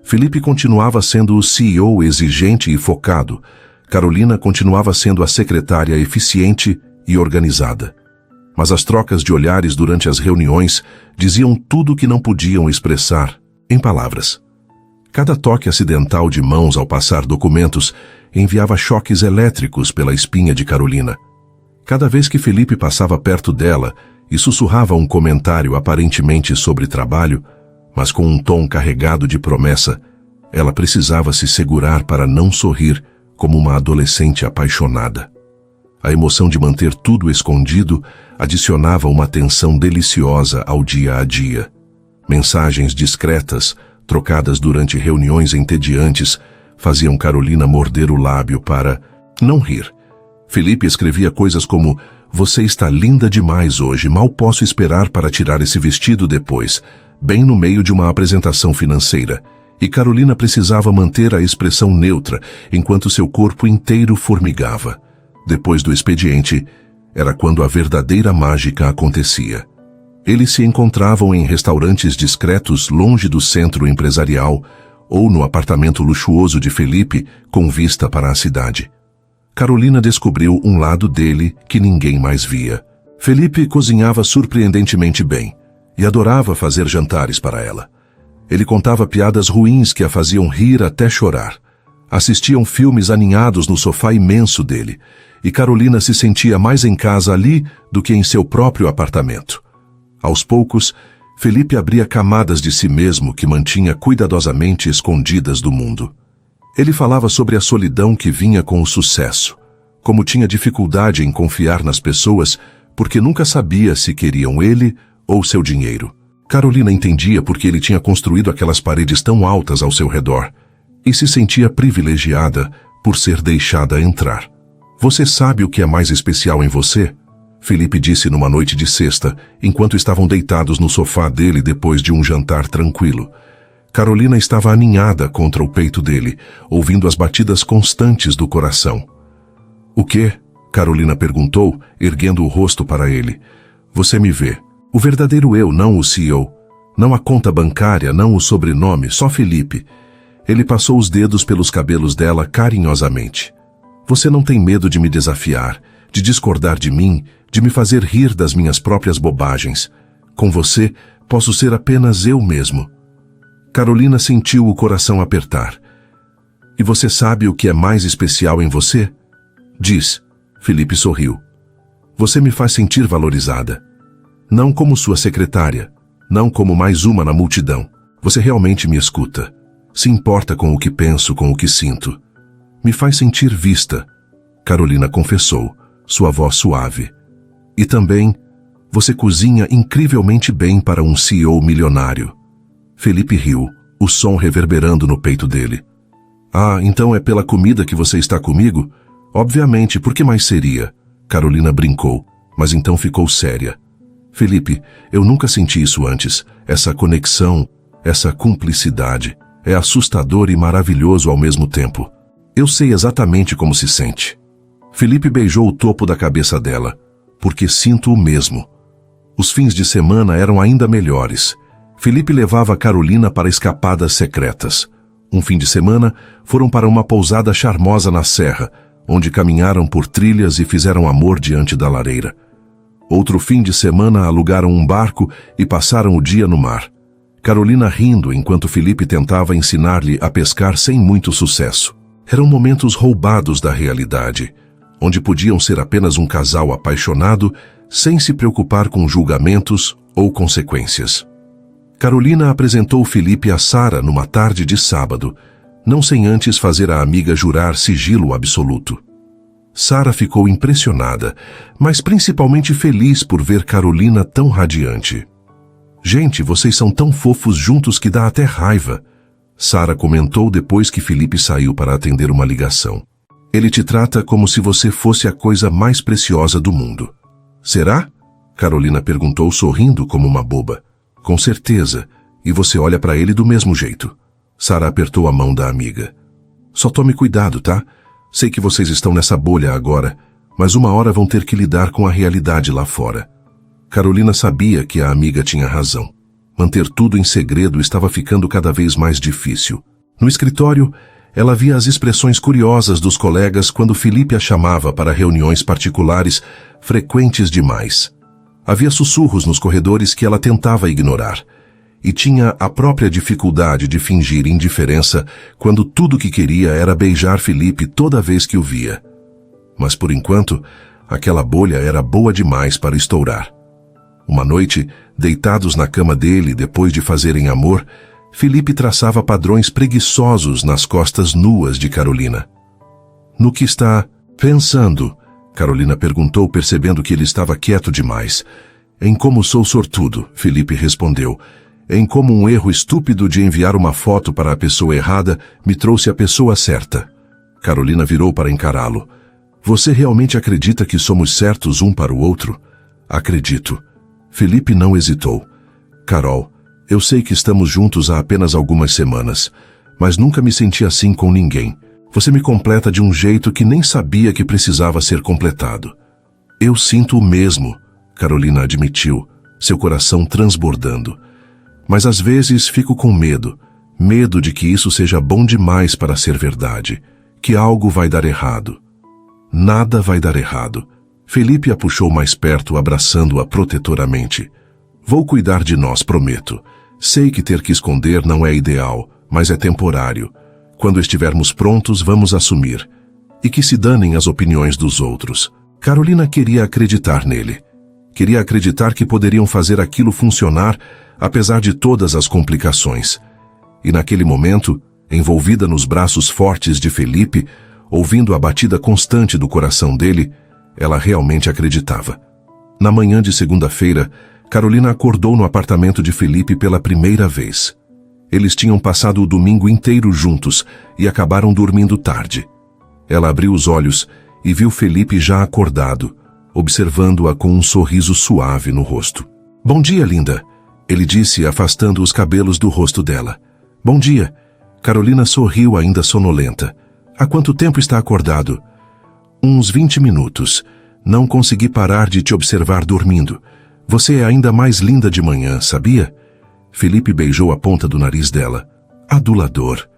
Felipe continuava sendo o CEO exigente e focado. Carolina continuava sendo a secretária eficiente e organizada. Mas as trocas de olhares durante as reuniões diziam tudo o que não podiam expressar em palavras. Cada toque acidental de mãos ao passar documentos enviava choques elétricos pela espinha de Carolina. Cada vez que Felipe passava perto dela e sussurrava um comentário aparentemente sobre trabalho, mas com um tom carregado de promessa, ela precisava se segurar para não sorrir como uma adolescente apaixonada. A emoção de manter tudo escondido adicionava uma tensão deliciosa ao dia a dia. Mensagens discretas, trocadas durante reuniões entediantes, faziam Carolina morder o lábio para não rir. Felipe escrevia coisas como: "Você está linda demais hoje, mal posso esperar para tirar esse vestido depois", bem no meio de uma apresentação financeira. E Carolina precisava manter a expressão neutra, enquanto seu corpo inteiro formigava. Depois do expediente, era quando a verdadeira mágica acontecia. Eles se encontravam em restaurantes discretos longe do centro empresarial ou no apartamento luxuoso de Felipe com vista para a cidade. Carolina descobriu um lado dele que ninguém mais via. Felipe cozinhava surpreendentemente bem e adorava fazer jantares para ela. Ele contava piadas ruins que a faziam rir até chorar. Assistiam filmes aninhados no sofá imenso dele, e Carolina se sentia mais em casa ali do que em seu próprio apartamento. Aos poucos, Felipe abria camadas de si mesmo que mantinha cuidadosamente escondidas do mundo. Ele falava sobre a solidão que vinha com o sucesso, como tinha dificuldade em confiar nas pessoas, porque nunca sabia se queriam ele ou seu dinheiro. Carolina entendia porque ele tinha construído aquelas paredes tão altas ao seu redor e se sentia privilegiada por ser deixada entrar. Você sabe o que é mais especial em você? Felipe disse numa noite de sexta, enquanto estavam deitados no sofá dele depois de um jantar tranquilo. Carolina estava aninhada contra o peito dele, ouvindo as batidas constantes do coração. O quê? Carolina perguntou, erguendo o rosto para ele. Você me vê. O verdadeiro eu, não o CEO. Não a conta bancária, não o sobrenome, só Felipe. Ele passou os dedos pelos cabelos dela carinhosamente. Você não tem medo de me desafiar, de discordar de mim, de me fazer rir das minhas próprias bobagens. Com você, posso ser apenas eu mesmo. Carolina sentiu o coração apertar. E você sabe o que é mais especial em você? Diz. Felipe sorriu. Você me faz sentir valorizada. Não como sua secretária, não como mais uma na multidão. Você realmente me escuta. Se importa com o que penso, com o que sinto. Me faz sentir vista. Carolina confessou, sua voz suave. E também, você cozinha incrivelmente bem para um CEO milionário. Felipe riu, o som reverberando no peito dele. Ah, então é pela comida que você está comigo? Obviamente, por que mais seria? Carolina brincou, mas então ficou séria. Felipe, eu nunca senti isso antes. Essa conexão, essa cumplicidade. É assustador e maravilhoso ao mesmo tempo. Eu sei exatamente como se sente. Felipe beijou o topo da cabeça dela, porque sinto o mesmo. Os fins de semana eram ainda melhores. Felipe levava Carolina para escapadas secretas. Um fim de semana, foram para uma pousada charmosa na serra, onde caminharam por trilhas e fizeram amor diante da lareira. Outro fim de semana, alugaram um barco e passaram o dia no mar. Carolina rindo enquanto Felipe tentava ensinar-lhe a pescar sem muito sucesso. Eram momentos roubados da realidade, onde podiam ser apenas um casal apaixonado, sem se preocupar com julgamentos ou consequências. Carolina apresentou Felipe a Sara numa tarde de sábado, não sem antes fazer a amiga jurar sigilo absoluto. Sara ficou impressionada, mas principalmente feliz por ver Carolina tão radiante. Gente, vocês são tão fofos juntos que dá até raiva. Sara comentou depois que Felipe saiu para atender uma ligação. Ele te trata como se você fosse a coisa mais preciosa do mundo. Será? Carolina perguntou sorrindo como uma boba. Com certeza. E você olha para ele do mesmo jeito. Sara apertou a mão da amiga. Só tome cuidado, tá? Sei que vocês estão nessa bolha agora, mas uma hora vão ter que lidar com a realidade lá fora. Carolina sabia que a amiga tinha razão. Manter tudo em segredo estava ficando cada vez mais difícil. No escritório, ela via as expressões curiosas dos colegas quando Felipe a chamava para reuniões particulares frequentes demais. Havia sussurros nos corredores que ela tentava ignorar. E tinha a própria dificuldade de fingir indiferença quando tudo o que queria era beijar Felipe toda vez que o via. Mas por enquanto, aquela bolha era boa demais para estourar. Uma noite, deitados na cama dele depois de fazerem amor, Felipe traçava padrões preguiçosos nas costas nuas de Carolina. No que está pensando? Carolina perguntou, percebendo que ele estava quieto demais. Em como sou sortudo, Felipe respondeu. Em como um erro estúpido de enviar uma foto para a pessoa errada me trouxe a pessoa certa. Carolina virou para encará-lo. Você realmente acredita que somos certos um para o outro? Acredito. Felipe não hesitou. Carol, eu sei que estamos juntos há apenas algumas semanas, mas nunca me senti assim com ninguém. Você me completa de um jeito que nem sabia que precisava ser completado. Eu sinto o mesmo, Carolina admitiu, seu coração transbordando. Mas às vezes fico com medo de que isso seja bom demais para ser verdade, que algo vai dar errado. Nada vai dar errado. Felipe a puxou mais perto, abraçando-a protetoramente. Vou cuidar de nós, prometo. Sei que ter que esconder não é ideal, mas é temporário. Quando estivermos prontos, vamos assumir. E que se danem as opiniões dos outros. Carolina queria acreditar nele. Queria acreditar que poderiam fazer aquilo funcionar, apesar de todas as complicações. E naquele momento, envolvida nos braços fortes de Felipe, ouvindo a batida constante do coração dele, ela realmente acreditava. Na manhã de segunda-feira, Carolina acordou no apartamento de Felipe pela primeira vez. Eles tinham passado o domingo inteiro juntos e acabaram dormindo tarde. Ela abriu os olhos e viu Felipe já acordado, observando-a com um sorriso suave no rosto. "Bom dia, linda", ele disse, afastando os cabelos do rosto dela. "Bom dia." Carolina sorriu, ainda sonolenta. "Há quanto tempo está acordado?" "Uns 20 minutos. Não consegui parar de te observar dormindo. Você é ainda mais linda de manhã, sabia?" Felipe beijou a ponta do nariz dela. Adulador.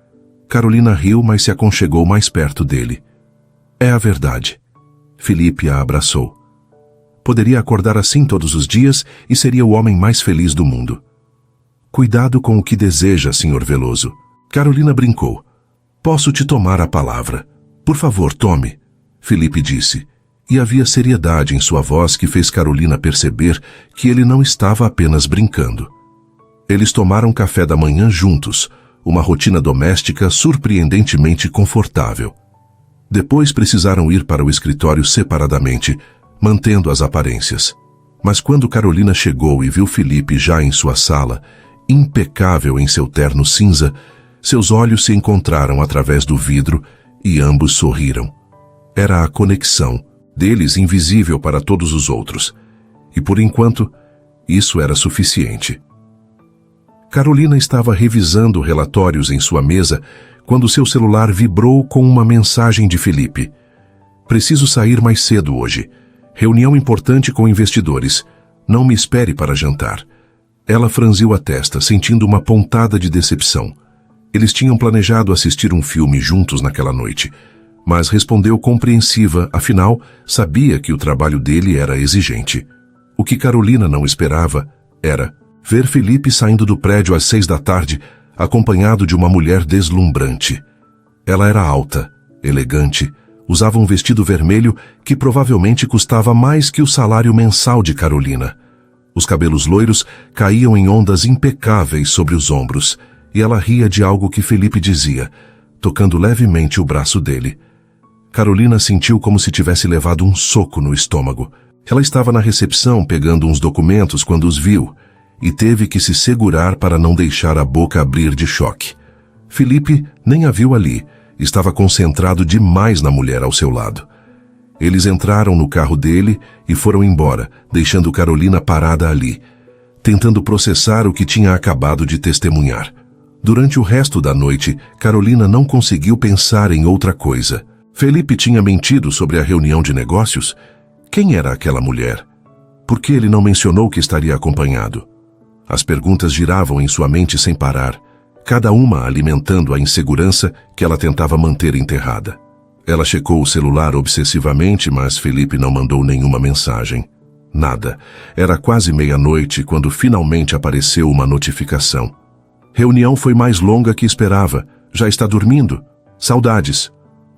Carolina riu, mas se aconchegou mais perto dele. "É a verdade." Felipe a abraçou. Poderia acordar assim todos os dias e seria o homem mais feliz do mundo. "Cuidado com o que deseja, Sr. Veloso." Carolina brincou. "Posso te tomar a palavra?" "Por favor, tome", Felipe disse. E havia seriedade em sua voz que fez Carolina perceber que ele não estava apenas brincando. Eles tomaram café da manhã juntos, uma rotina doméstica surpreendentemente confortável. Depois precisaram ir para o escritório separadamente, mantendo as aparências. Mas quando Carolina chegou e viu Felipe já em sua sala, impecável em seu terno cinza, seus olhos se encontraram através do vidro e ambos sorriram. Era a conexão deles invisível para todos os outros. E por enquanto, isso era suficiente. Carolina estava revisando relatórios em sua mesa quando seu celular vibrou com uma mensagem de Felipe. "Preciso sair mais cedo hoje. Reunião importante com investidores. Não me espere para jantar." Ela franziu a testa, sentindo uma pontada de decepção. Eles tinham planejado assistir um filme juntos naquela noite, mas respondeu compreensiva, afinal, sabia que o trabalho dele era exigente. O que Carolina não esperava era ver Felipe saindo do prédio às 6 da tarde, acompanhado de uma mulher deslumbrante. Ela era alta, elegante, usava um vestido vermelho que provavelmente custava mais que o salário mensal de Carolina. Os cabelos loiros caíam em ondas impecáveis sobre os ombros, e ela ria de algo que Felipe dizia, tocando levemente o braço dele. Carolina sentiu como se tivesse levado um soco no estômago. Ela estava na recepção pegando uns documentos quando os viu, e teve que se segurar para não deixar a boca abrir de choque. Felipe nem a viu ali, estava concentrado demais na mulher ao seu lado. Eles entraram no carro dele e foram embora, deixando Carolina parada ali, tentando processar o que tinha acabado de testemunhar. Durante o resto da noite, Carolina não conseguiu pensar em outra coisa. Felipe tinha mentido sobre a reunião de negócios? Quem era aquela mulher? Por que ele não mencionou que estaria acompanhado? As perguntas giravam em sua mente sem parar, cada uma alimentando a insegurança que ela tentava manter enterrada. Ela checou o celular obsessivamente, mas Felipe não mandou nenhuma mensagem. Nada. Era quase meia-noite quando finalmente apareceu uma notificação. "Reunião foi mais longa que esperava. Já está dormindo? Saudades."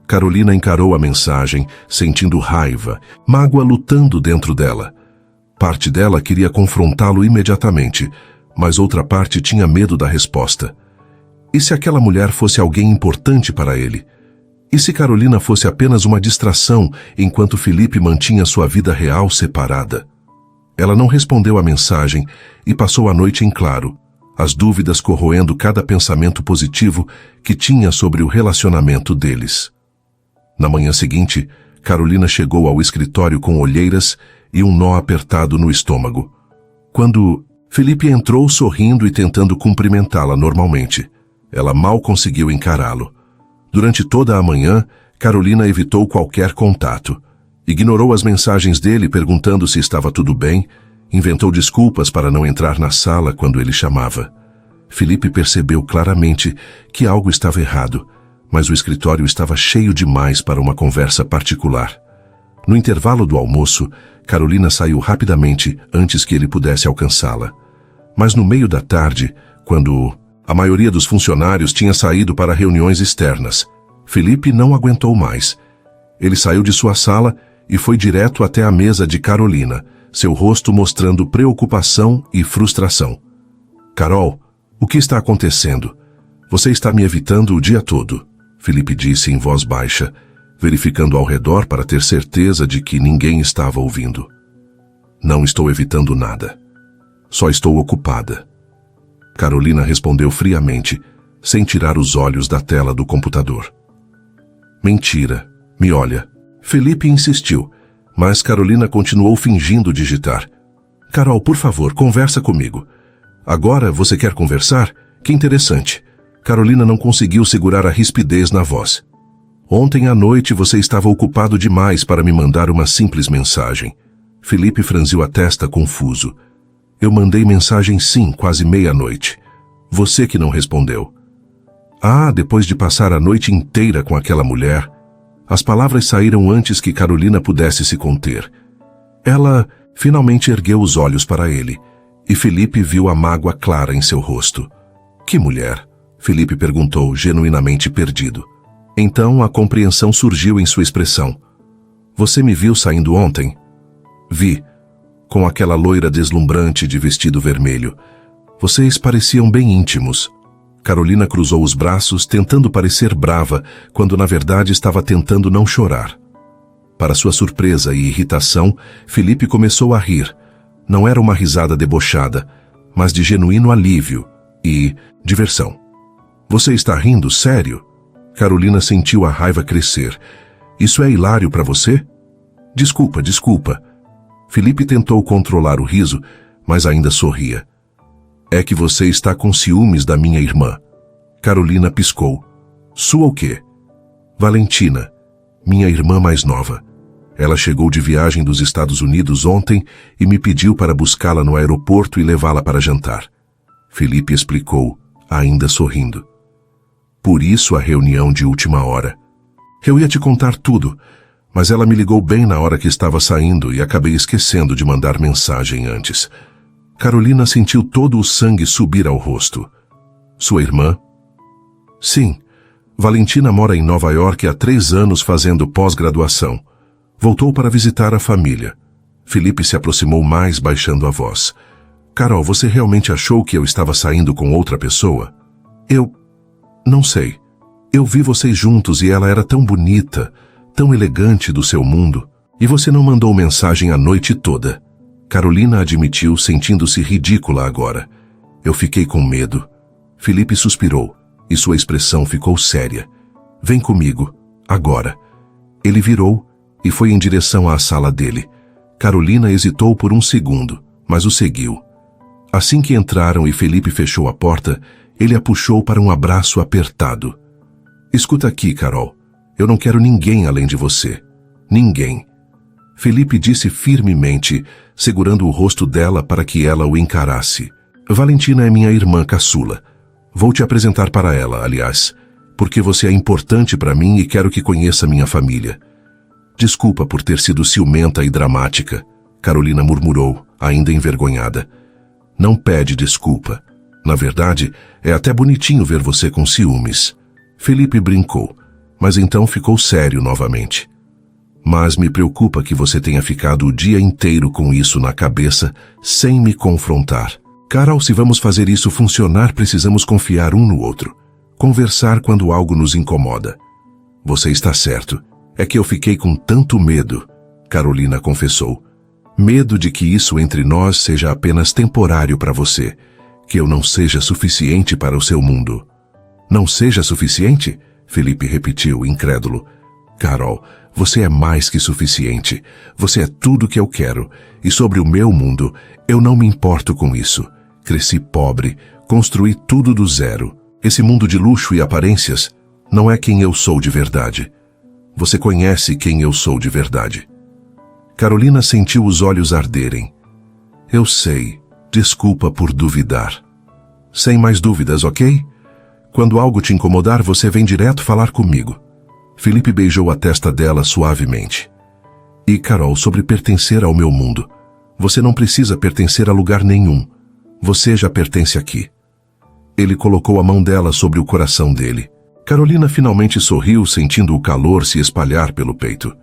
Carolina encarou a mensagem, sentindo raiva, mágoa lutando dentro dela. Parte dela queria confrontá-lo imediatamente, mas outra parte tinha medo da resposta. E se aquela mulher fosse alguém importante para ele? E se Carolina fosse apenas uma distração enquanto Felipe mantinha sua vida real separada? Ela não respondeu à mensagem e passou a noite em claro, as dúvidas corroendo cada pensamento positivo que tinha sobre o relacionamento deles. Na manhã seguinte, Carolina chegou ao escritório com olheiras e um nó apertado no estômago. Quando Felipe entrou sorrindo e tentando cumprimentá-la normalmente, ela mal conseguiu encará-lo. Durante toda a manhã, Carolina evitou qualquer contato. Ignorou as mensagens dele perguntando se estava tudo bem, inventou desculpas para não entrar na sala quando ele chamava. Felipe percebeu claramente que algo estava errado, mas o escritório estava cheio demais para uma conversa particular. No intervalo do almoço, Carolina saiu rapidamente antes que ele pudesse alcançá-la. Mas no meio da tarde, quando a maioria dos funcionários tinha saído para reuniões externas, Felipe não aguentou mais. Ele saiu de sua sala e foi direto até a mesa de Carolina, seu rosto mostrando preocupação e frustração. "Carol, o que está acontecendo? Você está me evitando o dia todo", Felipe disse em voz baixa, verificando ao redor para ter certeza de que ninguém estava ouvindo. Não estou evitando nada. Só estou ocupada. Carolina respondeu friamente, sem tirar os olhos da tela do computador. Mentira. Me olha. Felipe insistiu, mas Carolina continuou fingindo digitar. Carol, por favor, conversa comigo. Agora você quer conversar? Que interessante. Carolina não conseguiu segurar a rispidez na voz. Ontem à noite você estava ocupado demais para me mandar uma simples mensagem. Felipe franziu a testa confuso. Eu mandei mensagem sim, quase meia-noite. Você que não respondeu. Ah, depois de passar a noite inteira com aquela mulher. As palavras saíram antes que Carolina pudesse se conter. Ela finalmente ergueu os olhos para ele, e Felipe viu a mágoa clara em seu rosto. Que mulher? Felipe perguntou, genuinamente perdido. Então a compreensão surgiu em sua expressão. Você me viu saindo ontem? Vi, com aquela loira deslumbrante de vestido vermelho. Vocês pareciam bem íntimos. Carolina cruzou os braços, tentando parecer brava, quando na verdade estava tentando não chorar. Para sua surpresa e irritação, Felipe começou a rir. Não era uma risada debochada, mas de genuíno alívio e diversão. Você está rindo, sério? Carolina sentiu a raiva crescer. Isso é hilário para você? Desculpa. Felipe tentou controlar o riso, mas ainda sorria. É que você está com ciúmes da minha irmã. Carolina piscou. Sua o quê? Valentina, minha irmã mais nova. Ela chegou de viagem dos Estados Unidos ontem e me pediu para buscá-la no aeroporto e levá-la para jantar. Felipe explicou, ainda sorrindo. Por isso a reunião de última hora. Eu ia te contar tudo, mas ela me ligou bem na hora que estava saindo e acabei esquecendo de mandar mensagem antes. Carolina sentiu todo o sangue subir ao rosto. Sua irmã? Sim. Valentina mora em Nova York há 3 anos fazendo pós-graduação. Voltou para visitar a família. Felipe se aproximou mais, baixando a voz. Carol, você realmente achou que eu estava saindo com outra pessoa? Eu... não sei. Eu vi vocês juntos e ela era tão bonita, tão elegante do seu mundo. E você não mandou mensagem a noite toda. Carolina admitiu, sentindo-se ridícula agora. Eu fiquei com medo. Felipe suspirou, e sua expressão ficou séria. Vem comigo, agora. Ele virou e foi em direção à sala dele. Carolina hesitou por um segundo, mas o seguiu. Assim que entraram e Felipe fechou a porta, ele a puxou para um abraço apertado. Escuta aqui, Carol. Eu não quero ninguém além de você. Ninguém. Felipe disse firmemente, segurando o rosto dela para que ela o encarasse. Valentina é minha irmã caçula. Vou te apresentar para ela, aliás, porque você é importante para mim e quero que conheça minha família. Desculpa por ter sido ciumenta e dramática, Carolina murmurou, ainda envergonhada. Não pede desculpa. Na verdade, é até bonitinho ver você com ciúmes. Felipe brincou, mas então ficou sério novamente. Mas me preocupa que você tenha ficado o dia inteiro com isso na cabeça, sem me confrontar. Carol, se vamos fazer isso funcionar, precisamos confiar um no outro. Conversar quando algo nos incomoda. Você está certo. É que eu fiquei com tanto medo, Carolina confessou. Medo de que isso entre nós seja apenas temporário para você, que eu não seja suficiente para o seu mundo. Não seja suficiente? Felipe repetiu, incrédulo. Carol, você é mais que suficiente. Você é tudo que eu quero. E sobre o meu mundo, eu não me importo com isso. Cresci pobre, construí tudo do zero. Esse mundo de luxo e aparências não é quem eu sou de verdade. Você conhece quem eu sou de verdade. Carolina sentiu os olhos arderem. Eu sei. Desculpa por duvidar. Sem mais dúvidas, ok? Quando algo te incomodar, você vem direto falar comigo. Felipe beijou a testa dela suavemente. E, Carol, sobre pertencer ao meu mundo. Você não precisa pertencer a lugar nenhum. Você já pertence aqui. Ele colocou a mão dela sobre o coração dele. Carolina finalmente sorriu, sentindo o calor se espalhar pelo peito.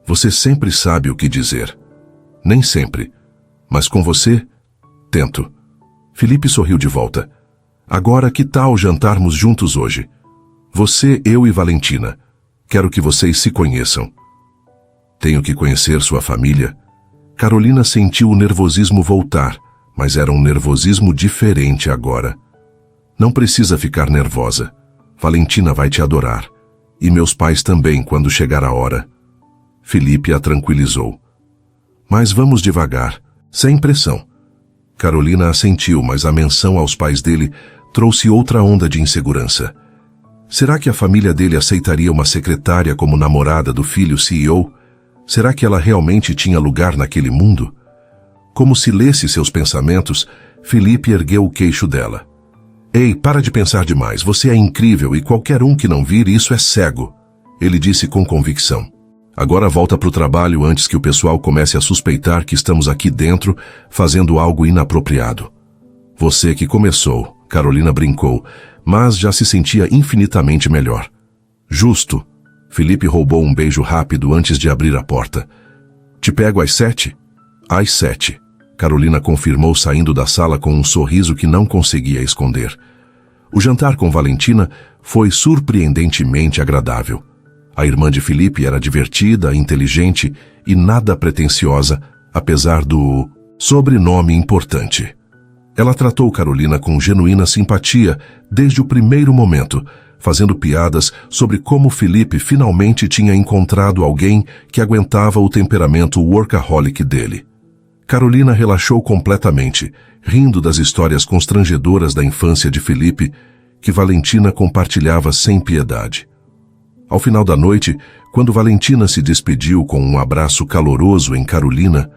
Você sempre sabe o que dizer. Nem sempre. Mas com você, tento. Felipe sorriu de volta. Agora, que tal jantarmos juntos hoje? Você, eu e Valentina. Quero que vocês se conheçam. Tenho que conhecer sua família? Carolina sentiu o nervosismo voltar, mas era um nervosismo diferente agora. Não precisa ficar nervosa. Valentina vai te adorar. E meus pais também, quando chegar a hora. Felipe a tranquilizou. Mas vamos devagar, sem pressão. Carolina assentiu, mas a menção aos pais dele trouxe outra onda de insegurança. Será que a família dele aceitaria uma secretária como namorada do filho CEO? Será que ela realmente tinha lugar naquele mundo? Como se lesse seus pensamentos, Felipe ergueu o queixo dela. Ei, para de pensar demais, você é incrível e qualquer um que não vir isso é cego, ele disse com convicção. Agora volta para o trabalho antes que o pessoal comece a suspeitar que estamos aqui dentro fazendo algo inapropriado. Você que começou, Carolina brincou, mas já se sentia infinitamente melhor. Justo. Felipe roubou um beijo rápido antes de abrir a porta. Te pego às 7? Às 7. Carolina confirmou saindo da sala com um sorriso que não conseguia esconder. O jantar com Valentina foi surpreendentemente agradável. A irmã de Felipe era divertida, inteligente e nada pretensiosa, apesar do sobrenome importante. Ela tratou Carolina com genuína simpatia desde o primeiro momento, fazendo piadas sobre como Felipe finalmente tinha encontrado alguém que aguentava o temperamento workaholic dele. Carolina relaxou completamente, rindo das histórias constrangedoras da infância de Felipe, que Valentina compartilhava sem piedade. Ao final da noite, quando Valentina se despediu com um abraço caloroso em Carolina,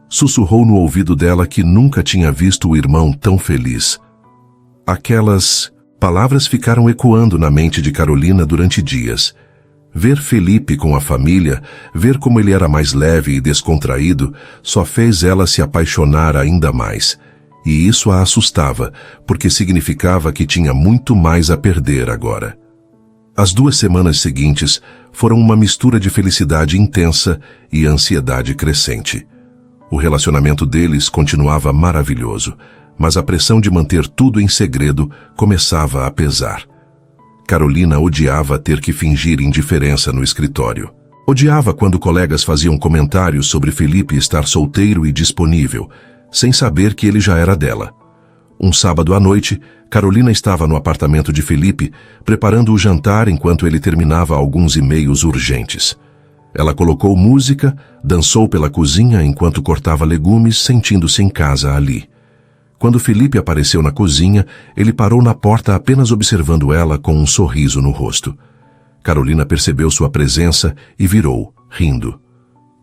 sussurrou no ouvido dela que nunca tinha visto o irmão tão feliz. Aquelas palavras ficaram ecoando na mente de Carolina durante dias. Ver Felipe com a família, ver como ele era mais leve e descontraído, só fez ela se apaixonar ainda mais. E isso a assustava, porque significava que tinha muito mais a perder agora. As 2 semanas seguintes foram uma mistura de felicidade intensa e ansiedade crescente. O relacionamento deles continuava maravilhoso, mas a pressão de manter tudo em segredo começava a pesar. Carolina odiava ter que fingir indiferença no escritório. Odiava quando colegas faziam comentários sobre Felipe estar solteiro e disponível, sem saber que ele já era dela. Um sábado à noite, Carolina estava no apartamento de Felipe, preparando o jantar enquanto ele terminava alguns e-mails urgentes. Ela colocou música, dançou pela cozinha enquanto cortava legumes, sentindo-se em casa ali. Quando Felipe apareceu na cozinha, ele parou na porta apenas observando ela com um sorriso no rosto. Carolina percebeu sua presença e virou, rindo.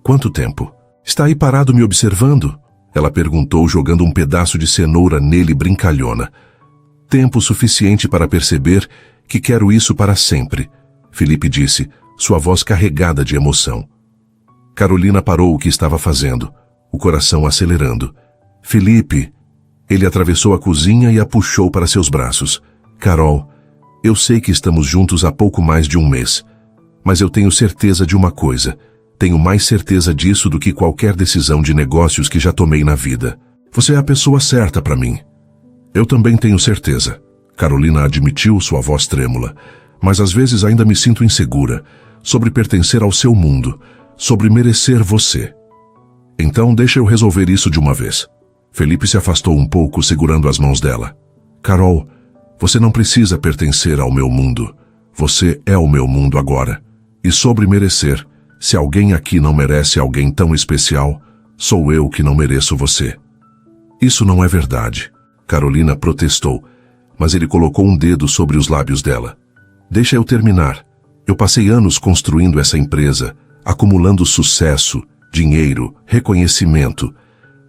Quanto tempo? Está aí parado me observando? Ela perguntou, jogando um pedaço de cenoura nele brincalhona. Tempo suficiente para perceber que quero isso para sempre, Felipe disse, sua voz carregada de emoção. Carolina parou o que estava fazendo, o coração acelerando. Felipe! Ele atravessou a cozinha e a puxou para seus braços. Carol, eu sei que estamos juntos há pouco mais de um mês, mas eu tenho certeza de uma coisa. Tenho mais certeza disso do que qualquer decisão de negócios que já tomei na vida. Você é a pessoa certa para mim. Eu também tenho certeza. Carolina admitiu, sua voz trêmula. Mas às vezes ainda me sinto insegura, sobre pertencer ao seu mundo, sobre merecer você. Então deixa eu resolver isso de uma vez. Felipe se afastou um pouco, segurando as mãos dela. Carol, você não precisa pertencer ao meu mundo. Você é o meu mundo agora. E sobre merecer, se alguém aqui não merece alguém tão especial, sou eu que não mereço você. Isso não é verdade, Carolina protestou, mas ele colocou um dedo sobre os lábios dela. Deixa eu terminar. Eu passei anos construindo essa empresa, acumulando sucesso, dinheiro, reconhecimento,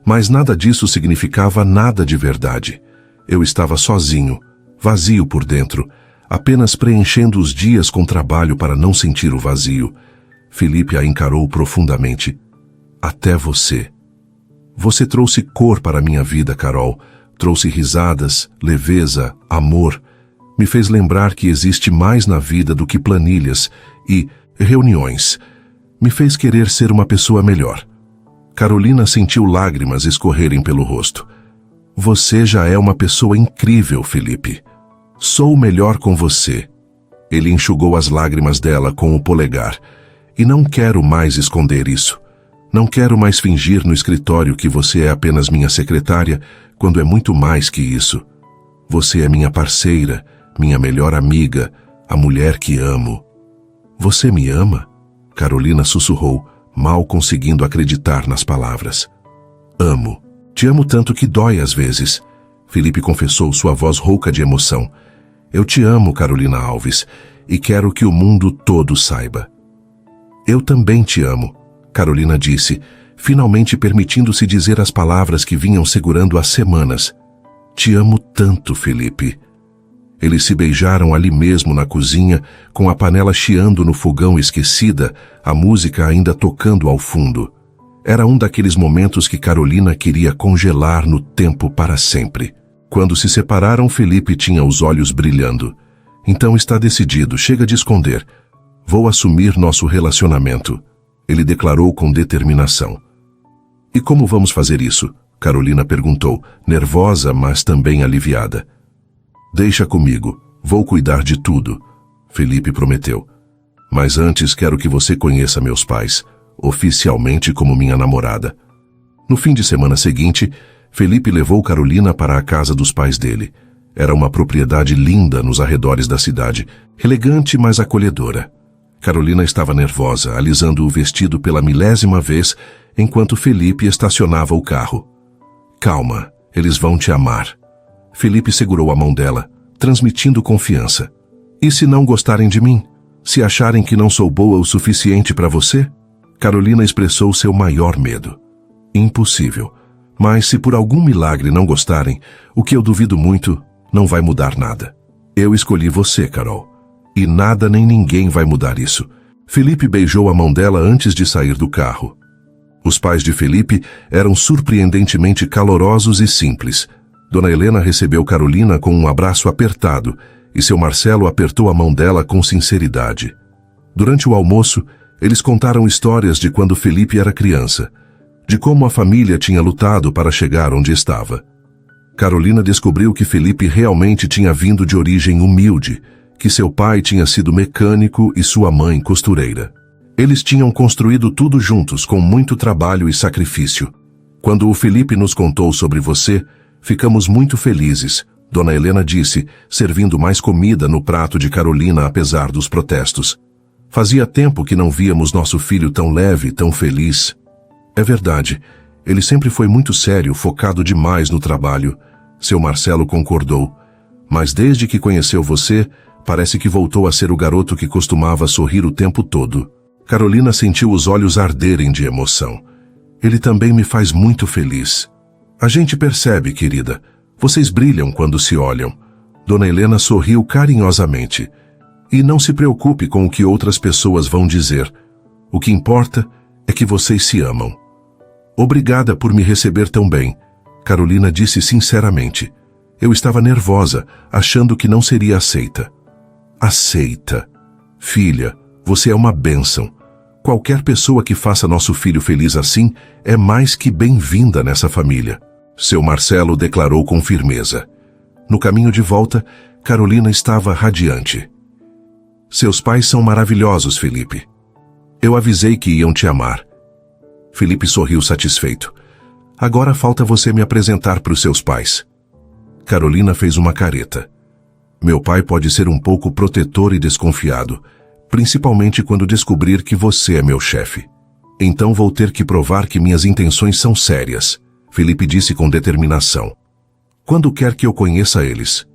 mas nada disso significava nada de verdade. Eu estava sozinho, vazio por dentro, apenas preenchendo os dias com trabalho para não sentir o vazio. Felipe a encarou profundamente. Até você. Você trouxe cor para minha vida, Carol. Trouxe risadas, leveza, amor. Me fez lembrar que existe mais na vida do que planilhas e reuniões. Me fez querer ser uma pessoa melhor. Carolina sentiu lágrimas escorrerem pelo rosto. Você já é uma pessoa incrível, Felipe. Sou melhor com você. Ele enxugou as lágrimas dela com o polegar. E não quero mais esconder isso. Não quero mais fingir no escritório que você é apenas minha secretária, quando é muito mais que isso. Você é minha parceira, minha melhor amiga, a mulher que amo. Você me ama? Carolina sussurrou, mal conseguindo acreditar nas palavras. Amo. Te amo tanto que dói às vezes. Felipe confessou, sua voz rouca de emoção. Eu te amo, Carolina Alves, e quero que o mundo todo saiba. Eu também te amo, Carolina disse, finalmente permitindo-se dizer as palavras que vinham segurando há semanas. Te amo tanto, Felipe. Eles se beijaram ali mesmo na cozinha, com a panela chiando no fogão esquecida, a música ainda tocando ao fundo. Era um daqueles momentos que Carolina queria congelar no tempo para sempre. Quando se separaram, Felipe tinha os olhos brilhando. Então está decidido, chega de esconder. Vou assumir nosso relacionamento, ele declarou com determinação. E como vamos fazer isso? Carolina perguntou, nervosa, mas também aliviada. Deixa comigo, vou cuidar de tudo, Felipe prometeu. Mas antes quero que você conheça meus pais, oficialmente como minha namorada. No fim de semana seguinte, Felipe levou Carolina para a casa dos pais dele. Era uma propriedade linda nos arredores da cidade, elegante, mas acolhedora. Carolina estava nervosa, alisando o vestido pela 1000ª vez, enquanto Felipe estacionava o carro. Calma, eles vão te amar. Felipe segurou a mão dela, transmitindo confiança. E se não gostarem de mim? Se acharem que não sou boa o suficiente para você? Carolina expressou seu maior medo. Impossível. Mas se por algum milagre não gostarem, o que eu duvido muito, não vai mudar nada. Eu escolhi você, Carol. E nada nem ninguém vai mudar isso. Felipe beijou a mão dela antes de sair do carro. Os pais de Felipe eram surpreendentemente calorosos e simples. Dona Helena recebeu Carolina com um abraço apertado e seu Marcelo apertou a mão dela com sinceridade. Durante o almoço, eles contaram histórias de quando Felipe era criança, de como a família tinha lutado para chegar onde estava. Carolina descobriu que Felipe realmente tinha vindo de origem humilde, que seu pai tinha sido mecânico e sua mãe costureira. Eles tinham construído tudo juntos com muito trabalho e sacrifício. Quando o Felipe nos contou sobre você, ficamos muito felizes, Dona Helena disse, servindo mais comida no prato de Carolina apesar dos protestos. Fazia tempo que não víamos nosso filho tão leve, tão feliz. É verdade, ele sempre foi muito sério, focado demais no trabalho. Seu Marcelo concordou. Mas desde que conheceu você, parece que voltou a ser o garoto que costumava sorrir o tempo todo. Carolina sentiu os olhos arderem de emoção. Ele também me faz muito feliz. A gente percebe, querida. Vocês brilham quando se olham. Dona Helena sorriu carinhosamente. E não se preocupe com o que outras pessoas vão dizer. O que importa é que vocês se amam. Obrigada por me receber tão bem, Carolina disse sinceramente. Eu estava nervosa, achando que não seria aceita. Aceita. Filha, você é uma bênção. Qualquer pessoa que faça nosso filho feliz assim é mais que bem-vinda nessa família. Seu Marcelo declarou com firmeza. No caminho de volta, Carolina estava radiante. Seus pais são maravilhosos, Felipe. Eu avisei que iam te amar. Felipe sorriu satisfeito. Agora falta você me apresentar para os seus pais. Carolina fez uma careta. Meu pai pode ser um pouco protetor e desconfiado, principalmente quando descobrir que você é meu chefe. Então vou ter que provar que minhas intenções são sérias, Felipe disse com determinação. Quando quer que eu conheça eles?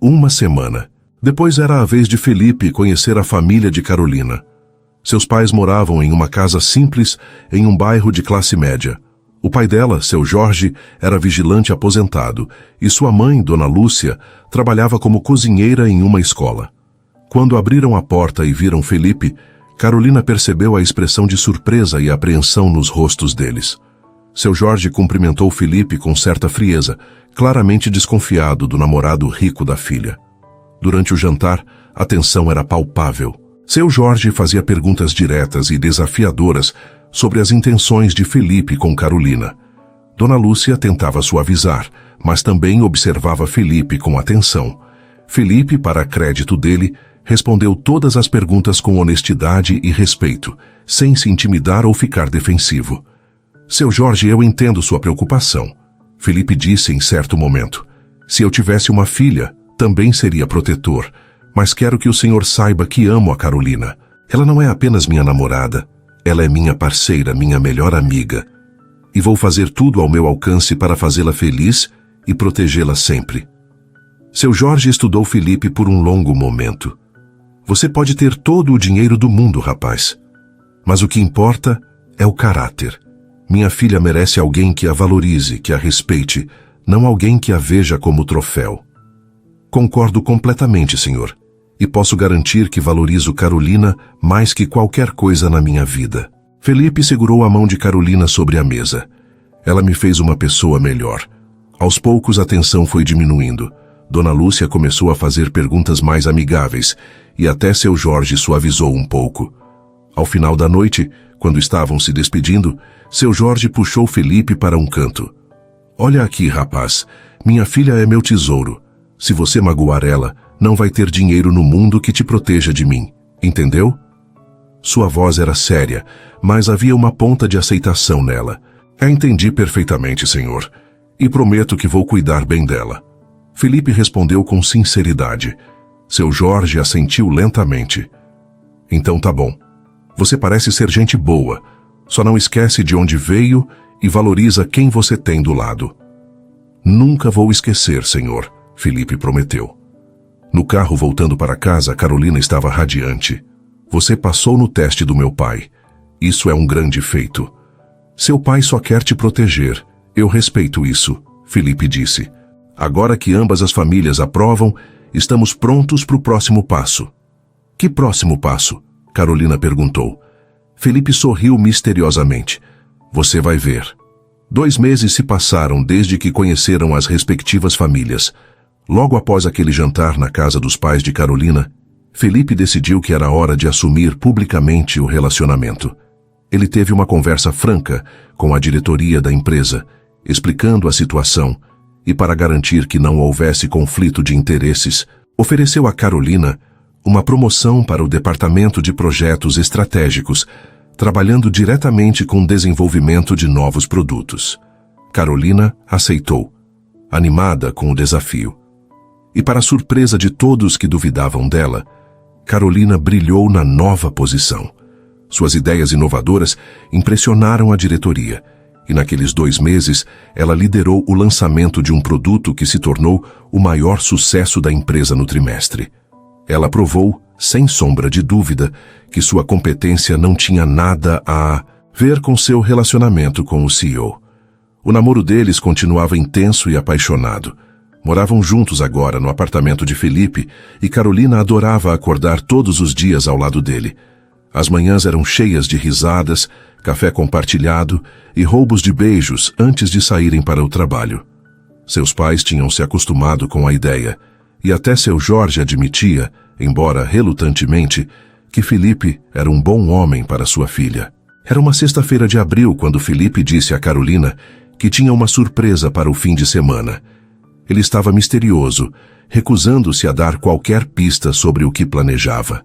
1 semana. Depois era a vez de Felipe conhecer a família de Carolina. Seus pais moravam em uma casa simples em um bairro de classe média. O pai dela, seu Jorge, era vigilante aposentado e sua mãe, Dona Lúcia, trabalhava como cozinheira em uma escola. Quando abriram a porta e viram Felipe, Carolina percebeu a expressão de surpresa e apreensão nos rostos deles. Seu Jorge cumprimentou Felipe com certa frieza, claramente desconfiado do namorado rico da filha. Durante o jantar, a tensão era palpável. Seu Jorge fazia perguntas diretas e desafiadoras sobre as intenções de Felipe com Carolina. Dona Lúcia tentava suavizar, mas também observava Felipe com atenção. Felipe, para crédito dele, respondeu todas as perguntas com honestidade e respeito, sem se intimidar ou ficar defensivo. Seu Jorge, eu entendo sua preocupação. Felipe disse em certo momento. Se eu tivesse uma filha, também seria protetor. Mas quero que o senhor saiba que amo a Carolina. Ela não é apenas minha namorada. Ela é minha parceira, minha melhor amiga. E vou fazer tudo ao meu alcance para fazê-la feliz e protegê-la sempre. Seu Jorge estudou Felipe por um longo momento. Você pode ter todo o dinheiro do mundo, rapaz. Mas o que importa é o caráter. Minha filha merece alguém que a valorize, que a respeite, não alguém que a veja como troféu. Concordo completamente, senhor. E posso garantir que valorizo Carolina mais que qualquer coisa na minha vida. Felipe segurou a mão de Carolina sobre a mesa. Ela me fez uma pessoa melhor. Aos poucos a tensão foi diminuindo. Dona Lúcia começou a fazer perguntas mais amigáveis e até seu Jorge suavizou um pouco. Ao final da noite, quando estavam se despedindo, seu Jorge puxou Felipe para um canto. Olha aqui, rapaz, minha filha é meu tesouro. Se você magoar ela, não vai ter dinheiro no mundo que te proteja de mim, entendeu? Sua voz era séria, mas havia uma ponta de aceitação nela. Entendi perfeitamente, senhor, e prometo que vou cuidar bem dela. Felipe respondeu com sinceridade. Seu Jorge assentiu lentamente. Então tá bom. Você parece ser gente boa. Só não esquece de onde veio e valoriza quem você tem do lado. Nunca vou esquecer, senhor, Felipe prometeu. No carro voltando para casa, Carolina estava radiante. Você passou no teste do meu pai. Isso é um grande feito. Seu pai só quer te proteger. Eu respeito isso, Felipe disse. Agora que ambas as famílias aprovam, estamos prontos para o próximo passo. Que próximo passo? Carolina perguntou. Felipe sorriu misteriosamente. Você vai ver. 2 meses se passaram desde que conheceram as respectivas famílias. Logo após aquele jantar na casa dos pais de Carolina, Felipe decidiu que era hora de assumir publicamente o relacionamento. Ele teve uma conversa franca com a diretoria da empresa, explicando a situação e, para garantir que não houvesse conflito de interesses, ofereceu a Carolina uma promoção para o departamento de projetos estratégicos, trabalhando diretamente com o desenvolvimento de novos produtos. Carolina aceitou, animada com o desafio. E para surpresa de todos que duvidavam dela, Carolina brilhou na nova posição. Suas ideias inovadoras impressionaram a diretoria, e naqueles 2 meses ela liderou o lançamento de um produto que se tornou o maior sucesso da empresa no trimestre. Ela provou, sem sombra de dúvida, que sua competência não tinha nada a ver com seu relacionamento com o CEO. O namoro deles continuava intenso e apaixonado. Moravam juntos agora no apartamento de Felipe e Carolina adorava acordar todos os dias ao lado dele. As manhãs eram cheias de risadas, café compartilhado e roubos de beijos antes de saírem para o trabalho. Seus pais tinham se acostumado com a ideia, e até seu Jorge admitia, embora relutantemente, que Felipe era um bom homem para sua filha. Era uma sexta-feira de abril quando Felipe disse a Carolina que tinha uma surpresa para o fim de semana. Ele estava misterioso, recusando-se a dar qualquer pista sobre o que planejava.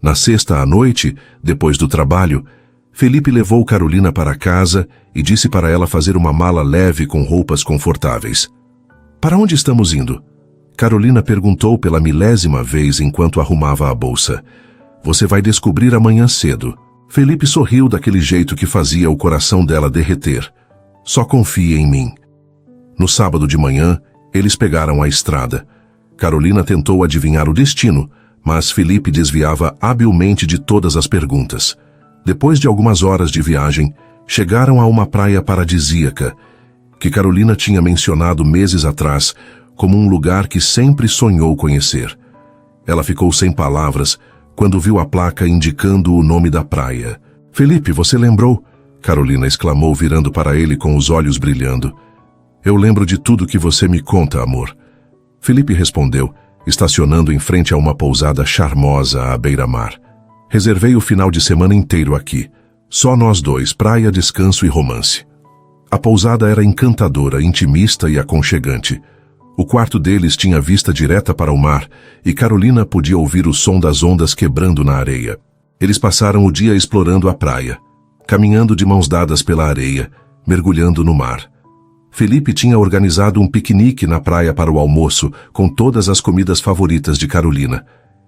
Na sexta à noite, depois do trabalho, Felipe levou Carolina para casa e disse para ela fazer uma mala leve com roupas confortáveis. Para onde estamos indo? Carolina perguntou pela 1000ª vez enquanto arrumava a bolsa. Você vai descobrir amanhã cedo. Felipe sorriu daquele jeito que fazia o coração dela derreter. Só confie em mim. No sábado de manhã, eles pegaram a estrada. Carolina tentou adivinhar o destino, mas Felipe desviava habilmente de todas as perguntas. Depois de algumas horas de viagem, chegaram a uma praia paradisíaca, que Carolina tinha mencionado meses atrás como um lugar que sempre sonhou conhecer. Ela ficou sem palavras quando viu a placa indicando o nome da praia. Felipe, você lembrou? Carolina exclamou, virando para ele com os olhos brilhando. Eu lembro de tudo que você me conta, amor. Felipe respondeu, estacionando em frente a uma pousada charmosa à beira-mar. Reservei o final de semana inteiro aqui. Só nós dois, praia, descanso e romance. A pousada era encantadora, intimista e aconchegante. O quarto deles tinha vista direta para o mar e Carolina podia ouvir o som das ondas quebrando na areia. Eles passaram o dia explorando a praia, caminhando de mãos dadas pela areia, mergulhando no mar. Felipe tinha organizado um piquenique na praia para o almoço, com todas as comidas favoritas de Carolina.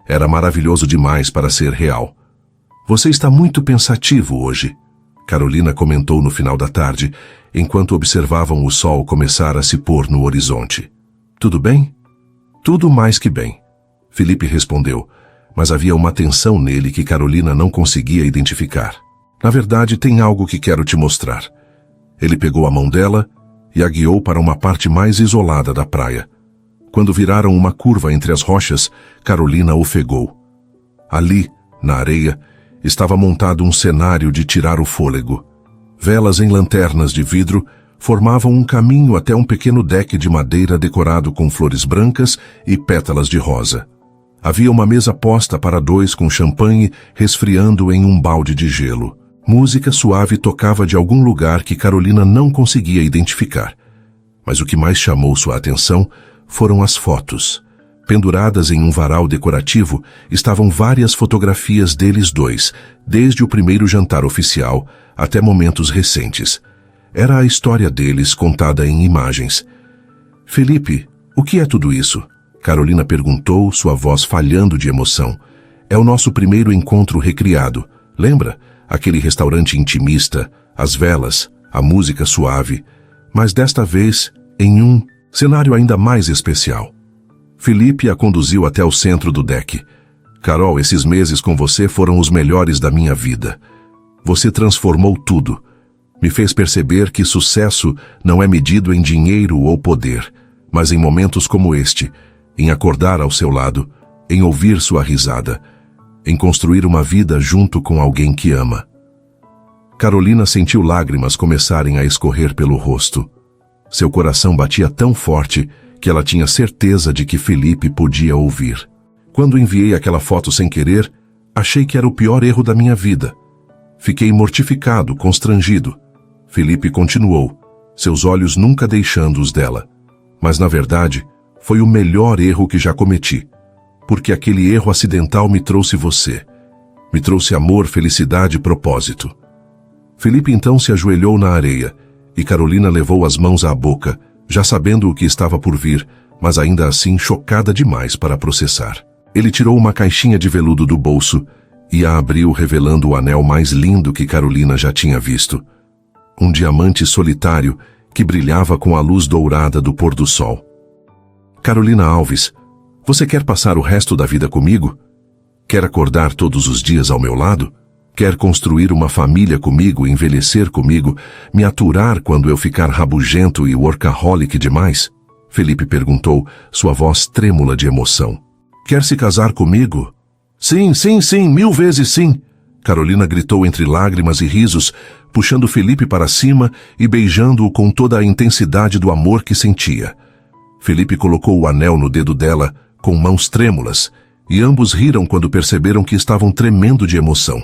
Era maravilhoso demais para ser real. Você está muito pensativo hoje, Carolina comentou no final da tarde, enquanto observavam o sol começar a se pôr no horizonte. Tudo bem? Tudo mais que bem, Felipe respondeu, mas havia uma tensão nele que Carolina não conseguia identificar. Na verdade, tem algo que quero te mostrar. Ele pegou a mão dela e a guiou para uma parte mais isolada da praia. Quando viraram uma curva entre as rochas, Carolina ofegou. Ali, na areia, estava montado um cenário de tirar o fôlego. Velas em lanternas de vidro formavam um caminho até um pequeno deck de madeira decorado com flores brancas e pétalas de rosa. Havia uma mesa posta para dois com champanhe resfriando em um balde de gelo. Música suave tocava de algum lugar que Carolina não conseguia identificar. Mas o que mais chamou sua atenção foram as fotos. Penduradas em um varal decorativo, estavam várias fotografias deles dois, desde o primeiro jantar oficial até momentos recentes. Era a história deles contada em imagens. Felipe, o que é tudo isso? Carolina perguntou, sua voz falhando de emoção. É o nosso primeiro encontro recriado. Lembra? Aquele restaurante intimista, as velas, a música suave, mas desta vez em um cenário ainda mais especial. Felipe a conduziu até o centro do deck. Carol, esses meses com você foram os melhores da minha vida. Você transformou tudo. Me fez perceber que sucesso não é medido em dinheiro ou poder, mas em momentos como este, em acordar ao seu lado, em ouvir sua risada, em construir uma vida junto com alguém que ama. Carolina sentiu lágrimas começarem a escorrer pelo rosto. Seu coração batia tão forte que ela tinha certeza de que Felipe podia ouvir. Quando enviei aquela foto sem querer, achei que era o pior erro da minha vida. Fiquei mortificado, constrangido. Felipe continuou, seus olhos nunca deixando os dela. Mas, na verdade, foi o melhor erro que já cometi. Porque aquele erro acidental me trouxe você. Me trouxe amor, felicidade e propósito. Felipe então se ajoelhou na areia, e Carolina levou as mãos à boca, já sabendo o que estava por vir, mas ainda assim chocada demais para processar. Ele tirou uma caixinha de veludo do bolso e a abriu, revelando o anel mais lindo que Carolina já tinha visto. Um diamante solitário que brilhava com a luz dourada do pôr do sol. Carolina Alves, você quer passar o resto da vida comigo? Quer acordar todos os dias ao meu lado? Quer construir uma família comigo, envelhecer comigo, me aturar quando eu ficar rabugento e workaholic demais? Felipe perguntou, sua voz trêmula de emoção. Quer se casar comigo? Sim, sim, sim, 1000 vezes sim! Carolina gritou entre lágrimas e risos, puxando Felipe para cima e beijando-o com toda a intensidade do amor que sentia. Felipe colocou o anel no dedo dela, com mãos trêmulas, e ambos riram quando perceberam que estavam tremendo de emoção.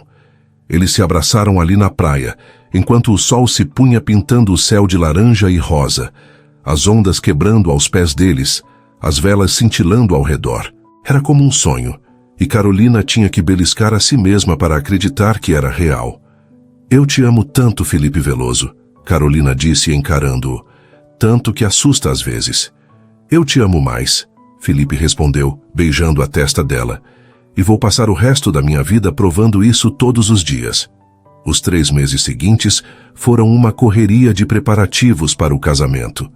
Eles se abraçaram ali na praia, enquanto o sol se punha pintando o céu de laranja e rosa, as ondas quebrando aos pés deles, as velas cintilando ao redor. Era como um sonho, e Carolina tinha que beliscar a si mesma para acreditar que era real. Eu te amo tanto, Felipe Veloso, Carolina disse encarando-o, tanto que assusta às vezes. Eu te amo mais, Felipe respondeu, beijando a testa dela. E vou passar o resto da minha vida provando isso todos os dias. Os 3 meses seguintes foram uma correria de preparativos para o casamento.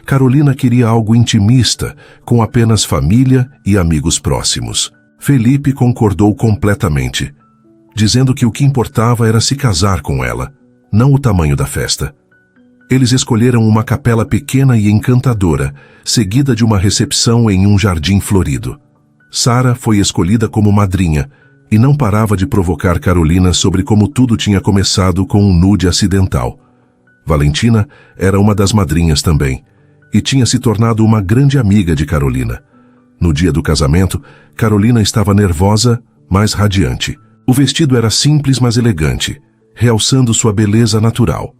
Carolina queria algo intimista, com apenas família e amigos próximos. Felipe concordou completamente, dizendo que o que importava era se casar com ela, não o tamanho da festa. Eles escolheram uma capela pequena e encantadora, seguida de uma recepção em um jardim florido. Sara foi escolhida como madrinha e não parava de provocar Carolina sobre como tudo tinha começado com um nude acidental. Valentina era uma das madrinhas também e tinha se tornado uma grande amiga de Carolina. No dia do casamento, Carolina estava nervosa, mas radiante. O vestido era simples, mas elegante, realçando sua beleza natural.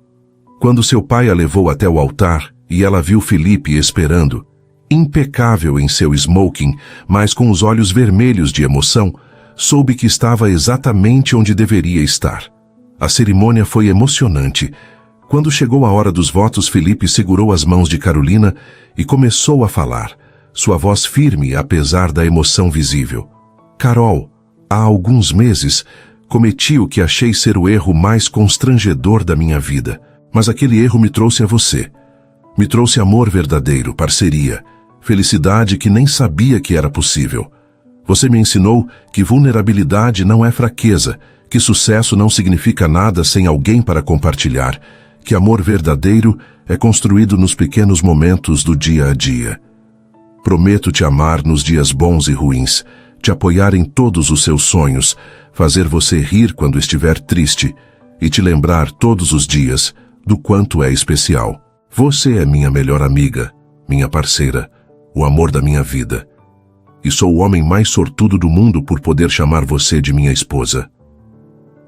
Quando seu pai a levou até o altar e ela viu Felipe esperando, impecável em seu smoking, mas com os olhos vermelhos de emoção, soube que estava exatamente onde deveria estar. A cerimônia foi emocionante. Quando chegou a hora dos votos, Felipe segurou as mãos de Carolina e começou a falar, sua voz firme apesar da emoção visível. Carol, há alguns meses, cometi o que achei ser o erro mais constrangedor da minha vida, mas aquele erro me trouxe a você. Me trouxe amor verdadeiro, parceria, felicidade que nem sabia que era possível. Você me ensinou que vulnerabilidade não é fraqueza, que sucesso não significa nada sem alguém para compartilhar, que amor verdadeiro é construído nos pequenos momentos do dia a dia. Prometo te amar nos dias bons e ruins, te apoiar em todos os seus sonhos, fazer você rir quando estiver triste e te lembrar todos os dias do quanto é especial. Você é minha melhor amiga, minha parceira, o amor da minha vida. E sou o homem mais sortudo do mundo por poder chamar você de minha esposa.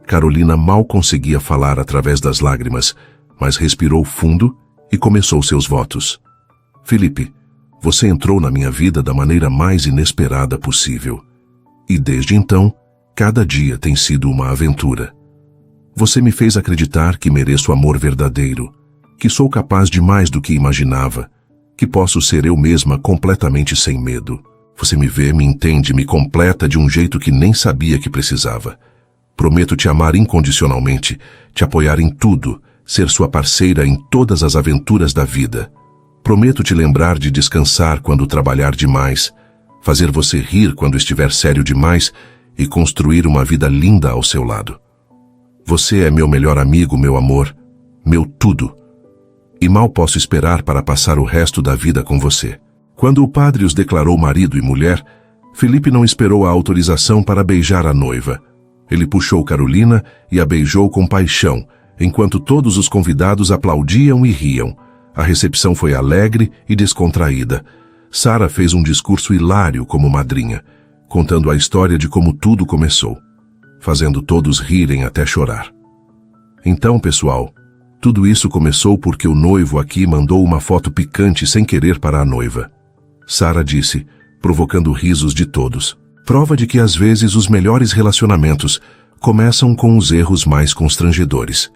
Carolina mal conseguia falar através das lágrimas, mas respirou fundo e começou seus votos. Felipe, você entrou na minha vida da maneira mais inesperada possível. E desde então, cada dia tem sido uma aventura. Você me fez acreditar que mereço amor verdadeiro, que sou capaz de mais do que imaginava, que posso ser eu mesma completamente sem medo. Você me vê, me entende, me completa de um jeito que nem sabia que precisava. Prometo te amar incondicionalmente, te apoiar em tudo, ser sua parceira em todas as aventuras da vida. Prometo te lembrar de descansar quando trabalhar demais, fazer você rir quando estiver sério demais e construir uma vida linda ao seu lado. Você é meu melhor amigo, meu amor, meu tudo. E mal posso esperar para passar o resto da vida com você. Quando o padre os declarou marido e mulher, Felipe não esperou a autorização para beijar a noiva. Ele puxou Carolina e a beijou com paixão, enquanto todos os convidados aplaudiam e riam. A recepção foi alegre e descontraída. Sara fez um discurso hilário como madrinha, contando a história de como tudo começou, fazendo todos rirem até chorar. Então, pessoal, tudo isso começou porque o noivo aqui mandou uma foto picante sem querer para a noiva. Sara disse, provocando risos de todos. Prova de que às vezes os melhores relacionamentos começam com os erros mais constrangedores.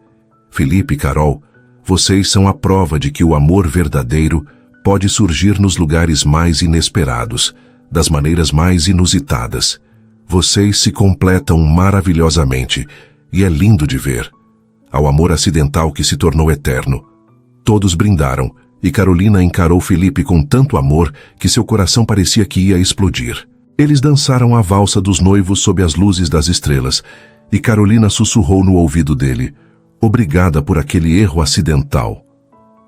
Felipe e Carol, vocês são a prova de que o amor verdadeiro pode surgir nos lugares mais inesperados, das maneiras mais inusitadas. Vocês se completam maravilhosamente e é lindo de ver. Ao amor acidental que se tornou eterno. Todos brindaram e Carolina encarou Felipe com tanto amor que seu coração parecia que ia explodir. Eles dançaram a valsa dos noivos sob as luzes das estrelas e Carolina sussurrou no ouvido dele: obrigada por aquele erro acidental.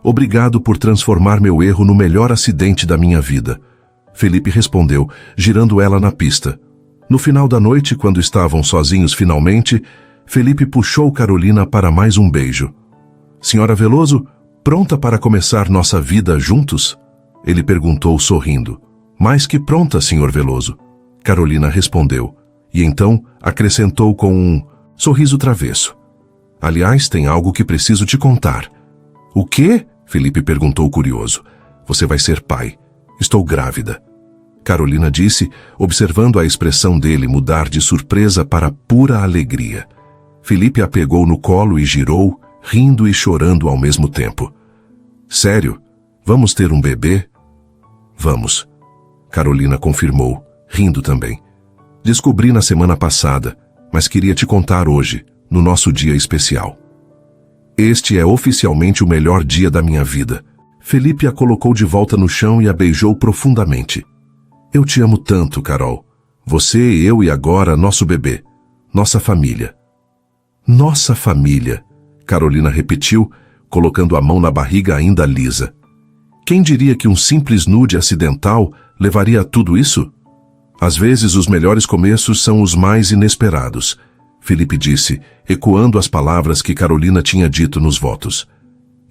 Obrigado por transformar meu erro no melhor acidente da minha vida. Felipe respondeu, girando ela na pista. No final da noite, quando estavam sozinhos finalmente, Felipe puxou Carolina para mais um beijo. Senhora Veloso, pronta para começar nossa vida juntos? Ele perguntou sorrindo. Mais que pronta, senhor Veloso. Carolina respondeu, e então acrescentou com um sorriso travesso. Aliás, tem algo que preciso te contar. O quê? Felipe perguntou curioso. Você vai ser pai. Estou grávida. Carolina disse, observando a expressão dele mudar de surpresa para pura alegria. Felipe a pegou no colo e girou, rindo e chorando ao mesmo tempo. Sério? Vamos ter um bebê? Vamos. Carolina confirmou, rindo também. Descobri na semana passada, mas queria te contar hoje, no nosso dia especial. Este é oficialmente o melhor dia da minha vida. Felipe a colocou de volta no chão e a beijou profundamente. Eu te amo tanto, Carol. Você, eu e agora nosso bebê. Nossa família. Nossa família, Carolina repetiu, colocando a mão na barriga ainda lisa. Quem diria que um simples nude acidental levaria a tudo isso? Às vezes os melhores começos são os mais inesperados, Felipe disse, ecoando as palavras que Carolina tinha dito nos votos.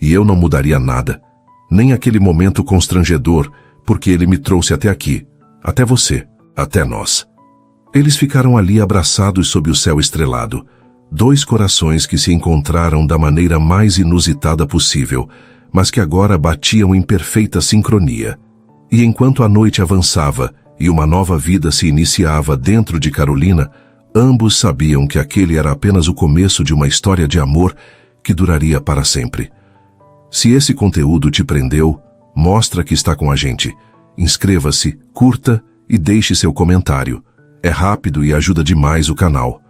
E eu não mudaria nada, nem aquele momento constrangedor, porque ele me trouxe até aqui, até você, até nós. Eles ficaram ali abraçados sob o céu estrelado, dois corações que se encontraram da maneira mais inusitada possível, mas que agora batiam em perfeita sincronia. E enquanto a noite avançava e uma nova vida se iniciava dentro de Carolina, ambos sabiam que aquele era apenas o começo de uma história de amor que duraria para sempre. Se esse conteúdo te prendeu, mostra que está com a gente. Inscreva-se, curta e deixe seu comentário. É rápido e ajuda demais o canal.